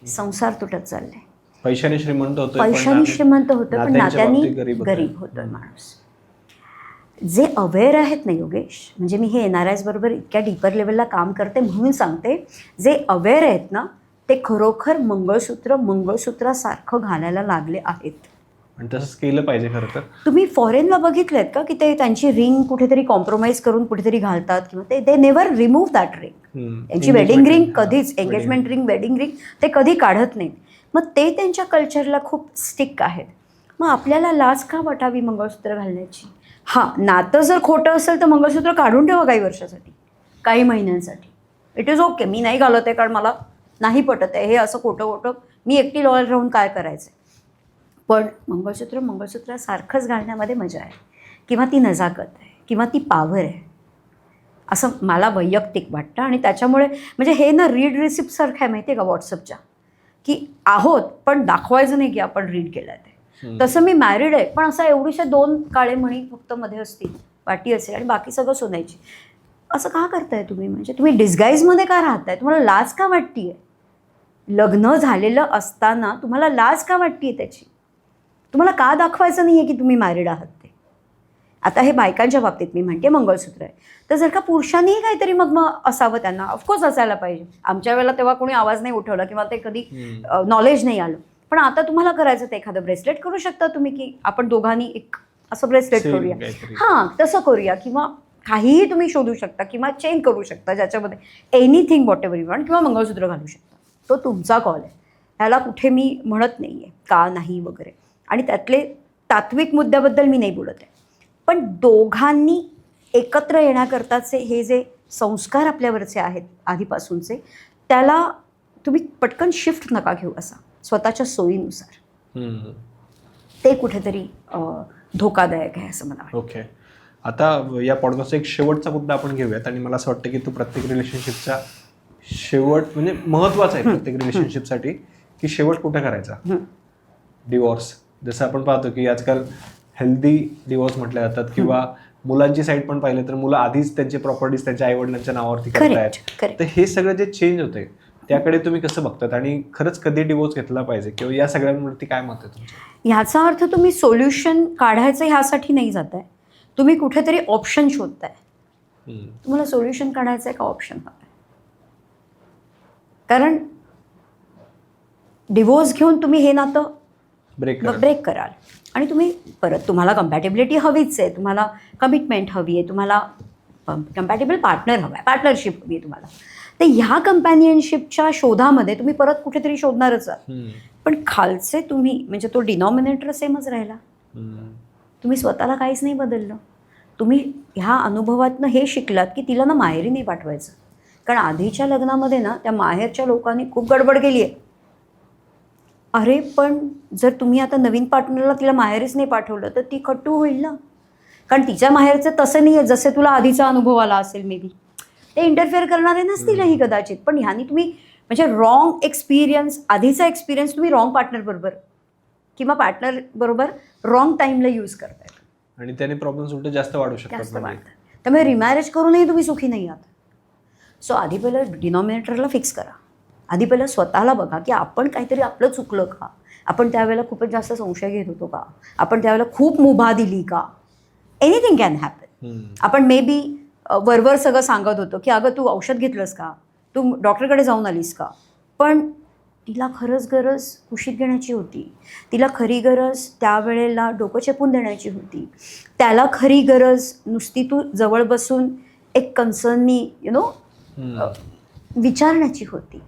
संसार तुटत चालले. पैशाने श्रीमंत होतोय, पण नात्यांनी गरीब होतोय माणूस. जे अवेअर आहेत ना योगेश, म्हणजे मी हे NRIs बरोबर इतक्या डीपर लेवलला काम करते म्हणून सांगते, जे अवेअर आहेत ना ते खरोखर मंगळसूत्रासारखं घालायला लागले आहेत. आणि तसंच केलं पाहिजे खरं तर. तुम्ही फॉरेनला बघितलेत का की ते त्यांची रिंग कुठेतरी कॉम्प्रोमाइज करून कुठेतरी घालतात, किंवा ते नेव्हर रिमूव्ह दॅट रिंग. त्यांची वेडिंग रिंग कधीच, एंगेजमेंट रिंग, वेडिंग रिंग ते कधी काढत नाहीत. मग ते त्यांच्या कल्चरला खूप स्टिक आहेत. मग आपल्याला लाज का वाटावी मंगळसूत्र घालण्याची. हां, नातं जर खोटं असेल तर मंगळसूत्र काढून ठेवा काही वर्षासाठी, काही महिन्यांसाठी. It is okay. मी नाही घालत आहे कारण मला नाही पटत आहे हे असं खोटं मी एकटी लॉयल राहून काय करायचं. पण मंगळसूत्रासारखंच घालण्यामध्ये मजा आहे, किंवा ती नजाकत आहे, किंवा ती पावर आहे, असं मला वैयक्तिक वाटतं. आणि त्याच्यामुळे म्हणजे हे ना रीड रिसिप्टसारखं आहे माहिती आहे का व्हॉट्सअपच्या, की आहोत पण दाखवायचं नाही की आपण रीड केलं आहे ते. तसं मी मॅरिड आहे, पण असं एवढीशे 2 काळे मणी फक्त मध्ये असतील, वाटी असेल आणि बाकी सगळं सोन्याची. असं का करताय तुम्ही. म्हणजे तुम्ही डिस्गाईजमध्ये का राहताय. तुम्हाला लाज का वाटतीये. लग्न झालेलं असताना तुम्हाला लाज का वाटतीये त्याची. तुम्हाला का दाखवायचं नाही आहे की तुम्ही मॅरिड आहात ते. आता हे बायकांच्या बाबतीत मी म्हणते मंगळसूत्र आहे, तर जर का पुरुषांनीही काहीतरी मग असावं, त्यांना ऑफकोर्स असायला पाहिजे. आमच्या वेळेला तेव्हा कोणी आवाज नाही उठवला किंवा ते कधी नॉलेज नाही आलं, पण आता तुम्हाला करायचं ते एखादं ब्रेसलेट करू शकता तुम्ही, की आपण दोघांनी एक असं ब्रेसलेट करूया, हां तसं करूया, किंवा काहीही तुम्ही शोधू शकता किंवा चेंज करू शकता ज्याच्यामध्ये anything what ever you want, किंवा मंगळसूत्र घालू शकता. तो तुमचा कॉल आहे, ह्याला कुठे मी म्हणत नाही आहे का नाही वगैरे. आणि त्यातले तात्विक मुद्द्याबद्दल मी नाही बोलत आहे, पण दोघांनी एकत्र येण्याकरताचे हे जे संस्कार आपल्यावरचे आहेत आधीपासूनचे, त्याला तुम्ही पटकन शिफ्ट नका घेऊ असा, स्वतःच्या सोयीनुसार. ते कुठेतरी धोकादायक आहे असं मला वाटतं. ओके. आता या पॉडकास्टचा एक शेवटचा मुद्दा आपण घेऊयात, आणि मला असं वाटतं की तो प्रत्येक रिलेशनशिपचा शेवट म्हणजे महत्त्वाचा आहे प्रत्येक रिलेशनशिपसाठी, की शेवट कुठे करायचा. डिवॉर्स जसं आपण पाहतो की आजकाल हेल्दी डिवोर्स म्हटले जातात किंवा मुलांची साईड पण पाहिलं तर मुलं आधीच त्यांचे प्रॉपर्टीज त्यांच्या आईवडिलांच्या नावावरती करतायत. करेक्ट. तर हे सगळं जे चेंज होते त्याकडे तुम्ही कसं बघतात आणि खरंच कधी डिवोर्स घेतला पाहिजे किंवा या सगळ्यांवरती काय मत आहे तुमचं? ह्याचा अर्थ तुम्ही सोल्युशन काढायचं ह्यासाठी नाही जात आहे, तुम्ही कुठेतरी ऑप्शन शोधताय. तुम्हाला सोल्युशन काढायचं आहे का ऑप्शन हवं आहे? कारण डिवोर्स घेऊन तुम्ही हे नातं ब्रेक कराल आणि तुम्ही परत, तुम्हाला कम्पॅटेबिलिटी हवीच आहे, तुम्हाला कमिटमेंट हवी आहे, तुम्हाला कम्पॅटेबल पार्टनर हवा आहे, पार्टनरशिप हवी आहे तुम्हाला. तर ह्या कंपॅनियनशिपच्या शोधामध्ये तुम्ही परत कुठेतरी शोधणारच आहात. पण खालचे तुम्ही, म्हणजे तो डिनॉमिनेटर सेमच राहिला. तुम्ही स्वतःला काहीच नाही बदललं. तुम्ही ह्या अनुभवातनं हे शिकलात की तिला ना माहेरी नाही पाठवायचं, कारण आधीच्या लग्नामध्ये ना त्या माहेरच्या लोकांनी खूप गडबड केली आहे. अरे पण जर तुम्ही आता नवीन पार्टनरला तिला माहेरीच नाही पाठवलं तर ती खट्टू होईल ना, कारण तिच्या माहेरचं तसं नाही आहे जसे तुला आधीचा अनुभव आला असेल. मे बी ते इंटरफेअर करणारे नसतीलही कदाचित, पण ह्यानी तुम्ही म्हणजे रॉंग एक्सपिरियन्स, आधीचा एक्सपिरियन्स तुम्ही रॉंग पार्टनरबरोबर किंवा पार्टनरबरोबर रॉंग टाईमला यूज करताय आणि त्याने प्रॉब्लेम्स उलट जास्त वाढू जास्त शकतात. वाढतात. त्यामुळे रिमॅरेज करूनही तुम्ही सुखी नाही आहात. सो आधी पहिलं डिनॉमिनेटरला फिक्स करा. आधी पहिलं स्वतःला बघा की आपण काहीतरी आपलं चुकलं का, आपण त्यावेळेला खूपच जास्त संशय घेत होतो का, आपण त्यावेळेला खूप मुभा दिली का. Anything can happen. आपण मे बी वरवर सगळं सांगत होतो की अगं तू औषध घेतलंस का, तू डॉक्टरकडे जाऊन आलीस का, पण तिला खरंच गरज कुशीत घेण्याची होती, तिला खरी गरज त्यावेळेला डोकं चेपून देण्याची होती, त्याला खरी गरज नुसती तू जवळ बसून एक कन्सर्ननी विचारण्याची होती.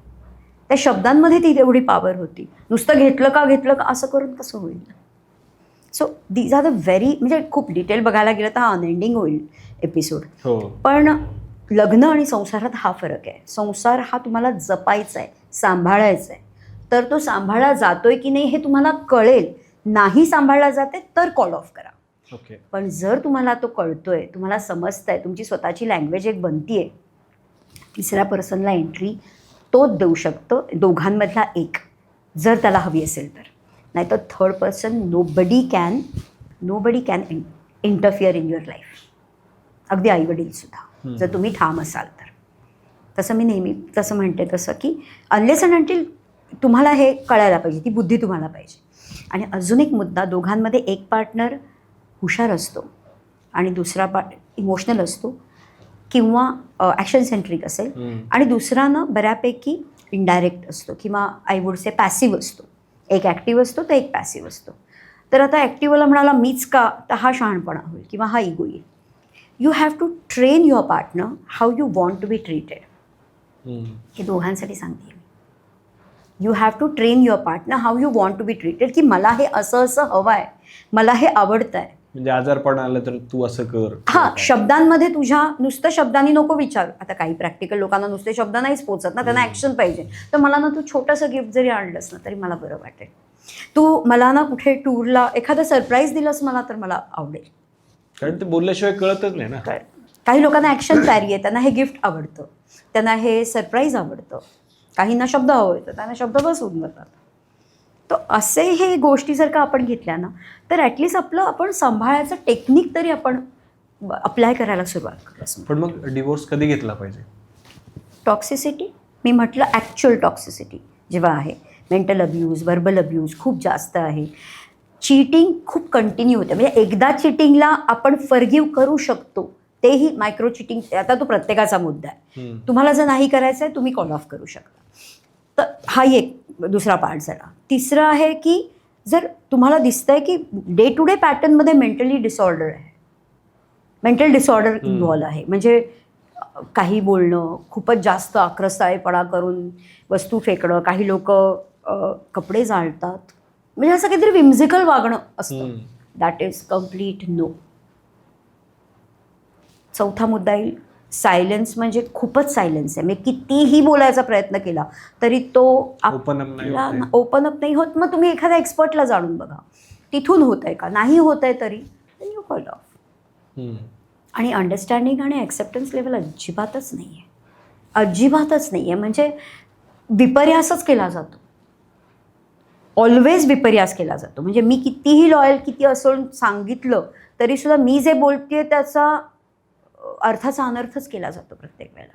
त्या शब्दांमध्ये ती तेवढी पॉवर होती. नुसतं घेतलं का असं करून कसं होईल. So these are the very, म्हणजे खूप डिटेल बघायला गेलं तर हा अनएंडिंग होईल एपिसोड. पण लग्न आणि संसारात हा फरक आहे. संसार हा तुम्हाला जपायचा आहे, सांभाळायचा आहे. तर तो सांभाळला जातोय की नाही हे तुम्हाला कळेल. नाही सांभाळला जाते तर कॉल ऑफ करा. पण जर तुम्हाला तो कळतोय, तुम्हाला समजतंय, तुमची स्वतःची लँग्वेज एक बनतीये, तिसऱ्या पर्सनला एंट्री तो देऊ शकतो, दोघांमधला एक, जर त्याला हवी असेल तर. नाहीतर third person nobody can interfere in your life. अगदी आईवडीलसुद्धा, जर तुम्ही ठाम असाल तर. तसं मी नेहमी तसं म्हणते, तसं की अनलेस अँड अंटिल तुम्हाला हे कळायला पाहिजे, ती बुद्धी तुम्हाला पाहिजे. आणि अजून एक मुद्दा, दोघांमध्ये एक पार्टनर हुशार असतो आणि दुसरा इमोशनल असतो किंवा ॲक्शन सेंट्रिक असेल, आणि दुसरा ना बऱ्यापैकी इनडायरेक्ट असतो किंवा आय वुड से पॅसिव्ह असतो. एक ॲक्टिव्ह असतो तर एक पॅसिव्ह असतो. तर आता ॲक्टिव्हला म्हणाला मीच का, तर हा शहाणपणा होईल किंवा हा इगो येईल. You have to train your partner how you want to be treated. हे दोघांसाठी सांगते मी. You have to train your partner how you want to be treated, की मला हे असं असं हवं आहे, मला हे आवडतं आहे. म्हणजे आजारपण आलं तर तू असं कर. हां, शब्दांमध्ये तुझ्या नुसतं शब्दांनी नको विचारू. आता काही प्रॅक्टिकल लोकांना नुसते शब्द नाहीच पोचत ना, त्यांना ॲक्शन पाहिजे. तर मला ना तू छोटंसं गिफ्ट जरी आणलंस ना तरी मला बरं वाटेल. तू मला ना कुठे टूरला एखादं सरप्राईज दिलंस मला तर मला आवडेल. कारण ते बोलल्याशिवाय कळतच नाही ना. काही लोकांना ॲक्शन प्यारी आहे, त्यांना हे गिफ्ट आवडतं, त्यांना हे सरप्राईज आवडतं. काहींना शब्द हवं येतं, त्यांना शब्द बसवून जातात. तर असे हे गोष्टी जर का आपण घेतल्या ना तर ॲटलिस्ट आपलं आपण सांभाळायचं टेक्निक तरी आपण अप्लाय करायला सुरुवात करू. पण मग डिवोर्स कधी घेतला पाहिजे? टॉक्सिसिटी, मी म्हटलं ॲक्च्युअल टॉक्सिसिटी जेव्हा आहे, मेंटल अब्यूज, व्हर्बल अब्यूज खूप जास्त आहे, चीटिंग खूप कंटिन्यू होते. म्हणजे एकदा चिटिंगला आपण फॉरगिव्ह करू शकतो, तेही मायक्रो चिटिंग. आता तो प्रत्येकाचा मुद्दा आहे. तुम्हाला जर नाही करायचं आहे तुम्ही कॉल ऑफ करू शकता. तर हा एक दुसरा पार्ट झाला. तिसरं आहे की जर तुम्हाला दिसतंय की डे टू डे पॅटर्नमध्ये मेंटल डिसऑर्डर इन्व्हॉल्व आहे, म्हणजे काही बोलणं, खूपच जास्त आक्रस्ताळेपणा करून वस्तू फेकणं, काही लोक कपडे जाळतात, म्हणजे असं काहीतरी विम्झिकल वागणं असतं, दॅट इज कम्प्लीट नो. चौथा मुद्दा येईल सायलेन्स, म्हणजे खूपच सायलेन्स आहे. म्हणजे कितीही बोलायचा प्रयत्न केला तरी तो ओपन अप नाही होत. मग तुम्ही एखाद्या एक्सपर्टला जाणून बघा, तिथून होत आहे का, नाही होत आहे तरी यू कॉल ऑफ. आणि अंडरस्टँडिंग आणि ॲक्सेप्टन्स लेवल अजिबातच नाही आहे, म्हणजे विपर्यासच केला जातो. ऑलवेज विपर्यास केला जातो. म्हणजे मी कितीही लॉयल किती असून सांगितलं तरीसुद्धा मी जे बोलते त्याचा अर्थाचा अनर्थच केला जातो प्रत्येक वेळेला.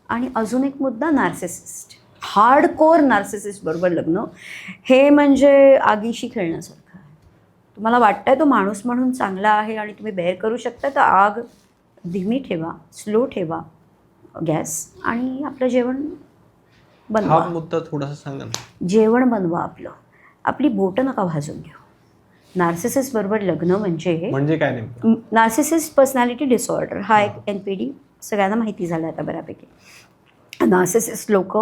आणि अजून एक मुद्दा, नार्सिसिस्ट, हार्डकोर नार्सिसिस्ट बरोबर लग्न हे म्हणजे आगीशी खेळण्यासारखं आहे. तुम्हाला वाटतंय तो माणूस म्हणून चांगला आहे आणि तुम्ही बेअर करू शकता, तर आग धीमी ठेवा, स्लो ठेवा गॅस आणि आपलं जेवण बनवा. हा मुद्दा थोडासा सांगा ना. जेवण बनवा आपलं, आपली बोटं नका भाजून घेऊ. नार्सिसिस्ट बरोबर लग्न म्हणजे काय नेमकं? नार्सिसिस्ट पर्सनॅलिटी डिसऑर्डर हा एक NPD सगळ्यांना माहिती झाला आता बऱ्यापैकी. नार्सिसिस्ट लोक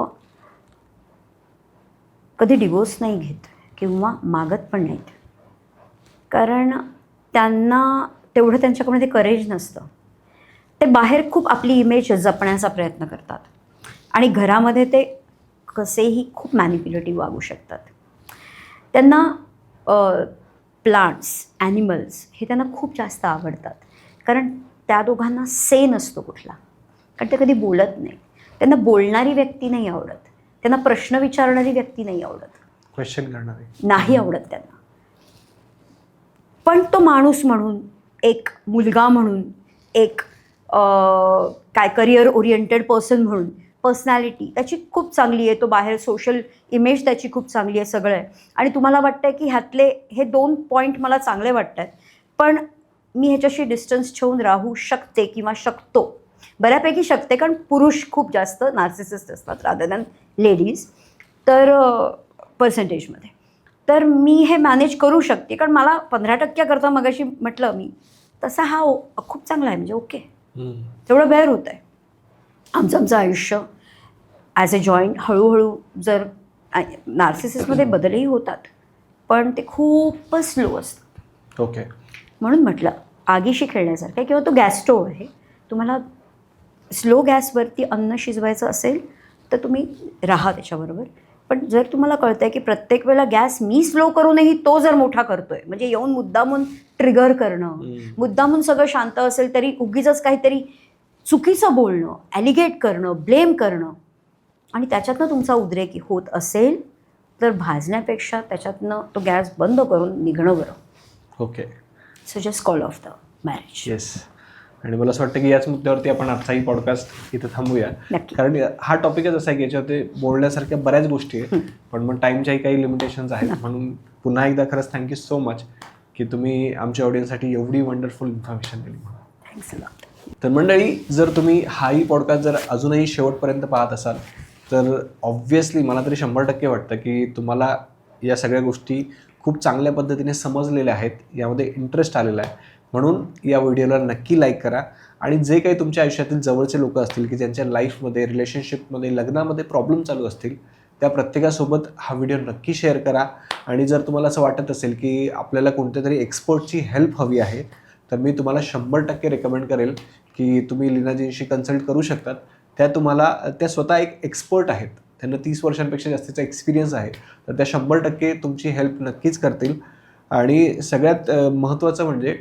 कधी डिवोर्स नाही घेत किंवा मागत पण नाहीत, कारण त्यांना तेवढं त्यांच्याकडे करेज नसतं. ते बाहेर खूप आपली इमेज जपण्याचा प्रयत्न करतात आणि घरामध्ये ते कसेही खूप मॅनिप्युलेटिव्ह वागू शकतात. त्यांना प्लांट्स, ॲनिमल्स हे त्यांना खूप जास्त आवडतात, कारण त्या दोघांना से नसतो कुठला, कारण ते कधी बोलत नाही. त्यांना बोलणारी व्यक्ती नाही आवडत, त्यांना प्रश्न विचारणारी व्यक्ती नाही आवडत, क्वेश्चन करणारे नाही आवडत त्यांना. पण तो माणूस म्हणून, एक मुलगा म्हणून, एक काय करिअर ओरिएंटेड पर्सन म्हणून पर्सनॅलिटी त्याची खूप चांगली आहे. तो बाहेर सोशल इमेज त्याची खूप चांगली आहे, सगळं आहे. आणि तुम्हाला वाटतं आहे की ह्यातले हे 2 पॉईंट मला चांगले वाटत आहेत, पण मी ह्याच्याशी डिस्टन्स ठेवून राहू शकते किंवा शकतो, बऱ्यापैकी शकते, कारण पुरुष खूप जास्त नार्सिसिस्ट असतात रादर दॅन लेडीज, तर पर्सेंटेजमध्ये. तर मी हे मॅनेज करू शकते, कारण मला 15% करता मगाशी म्हटलं मी तसा हा खूप चांगला आहे, म्हणजे ओके, तेवढं बेअर होतं आहे. आमचं आयुष्य ॲज अ जॉईंट हळूहळू जर नार्सिसिसमध्ये बदलही होतात, पण ते खूपच स्लो असतात. ओके. म्हणून म्हटलं आगीशी खेळण्यासारखं आहे, किंवा तो गॅस स्टोव्ह आहे. तुम्हाला स्लो गॅसवरती अन्न शिजवायचं असेल तर तुम्ही राहा त्याच्याबरोबर. पण जर तुम्हाला कळतं आहे की प्रत्येक वेळेला गॅस मी स्लो करूनही तो जर मोठा करतोय, म्हणजे येऊन मुद्दामून ट्रिगर करणं, मुद्दामून सगळं शांत असेल तरी उगीचच काहीतरी चुकीचं बोलणं, ॲलिगेट करणं, ब्लेम करणं, आणि त्याच्यातनं तुमचा उद्रेक होत असेल तर भाजण्यापेक्षा त्याच्यातनं तो गॅस बंद करून निघणं बरं. Okay. So just call of the marriage. Yes. आणि मला असं वाटतं की याच मुद्द्यावरती आपण आजचाही पॉडकास्ट इथं थांबूया, नक्की. कारण हा टॉपिकच असा आहे की याच्यावरती बोलण्यासारख्या बऱ्याच गोष्टी आहेत, पण मग टाईमच्याही काही लिमिटेशन्स आहेत. म्हणून पुन्हा एकदा खरंच थँक्यू सो मच की तुम्ही आमच्या ऑडियन्ससाठी एवढी वंडरफुल इन्फॉर्मेशन दिली. Thanks a lot. तर मंडळी, जर तुम्ही हाही पॉडकास्ट जर अजूनही शेवटपर्यंत पाहत असाल तर ऑब्व्हियसली मला तरी 100% वाटतं की तुम्हाला या सगळ्या गोष्टी खूप चांगल्या पद्धतीने समजलेल्या आहेत, यामध्ये इंटरेस्ट आलेला आहे. म्हणून या व्हिडिओला नक्की लाईक करा आणि जे काही तुमच्या आयुष्यातील जवळचे लोक असतील की ज्यांच्या लाईफमध्ये, रिलेशनशिपमध्ये, लग्नामध्ये प्रॉब्लेम चालू असतील, त्या प्रत्येकासोबत हा व्हिडिओ नक्की शेअर करा. आणि जर तुम्हाला असं वाटत असेल की आपल्याला कोणत्या तरी एक्सपर्टची हेल्प हवी आहे तर मी तुम्हाला 100% रेकमेंड करेल की तुम्ही लीनाजींशी कन्सल्ट करू शकतात. त्या स्वतः एक एक्सपर्ट आहेत, त्यांना 30 वर्षांपेक्षा जास्तीचा एक्सपिरियन्स आहे, तर त्या 100% तुमची हेल्प नक्कीच करतील. आणि सगळ्यात महत्त्वाचं म्हणजे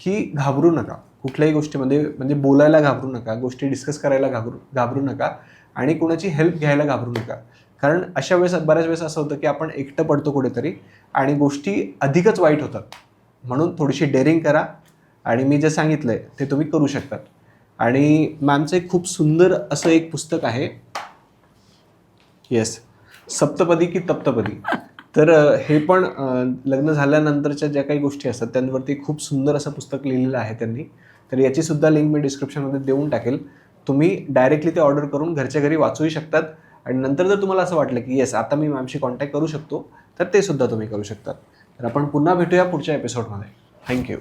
की घाबरू नका कुठल्याही गोष्टीमध्ये, म्हणजे बोलायला घाबरू नका, गोष्टी डिस्कस करायला घाबरू नका आणि कोणाची हेल्प घ्यायला घाबरू नका. कारण अशा वेळेस बऱ्याच वेळेस असं होतं की आपण एकटं पडतो कुठेतरी आणि गोष्टी अधिकच वाईट होतात. म्हणून थोडीशी डेअरिंग करा आणि मी जे सांगितलं आहे ते तुम्ही करू शकतात. आणि मॅमचं एक खूप सुंदर असं एक पुस्तक आहे, येस, सप्तपदी की तप्तपदी. तर हे पण लग्न झाल्यानंतरच्या ज्या काही गोष्टी असतात त्यांवरती खूप सुंदर असं पुस्तक लिहिलेलं आहे त्यांनी. तर याचीसुद्धा लिंक मी डिस्क्रिप्शनमध्ये देऊन टाकेल. तुम्ही डायरेक्टली ते ऑर्डर करून घरच्या घरी वाचूही शकतात. आणि नंतर जर तुम्हाला असं वाटलं की येस आता मी मॅमशी कॉन्टॅक्ट करू शकतो तर ते सुद्धा तुम्ही करू शकतात. तर आपण पुन्हा भेटूया पुढच्या एपिसोडमध्ये. थँक्यू.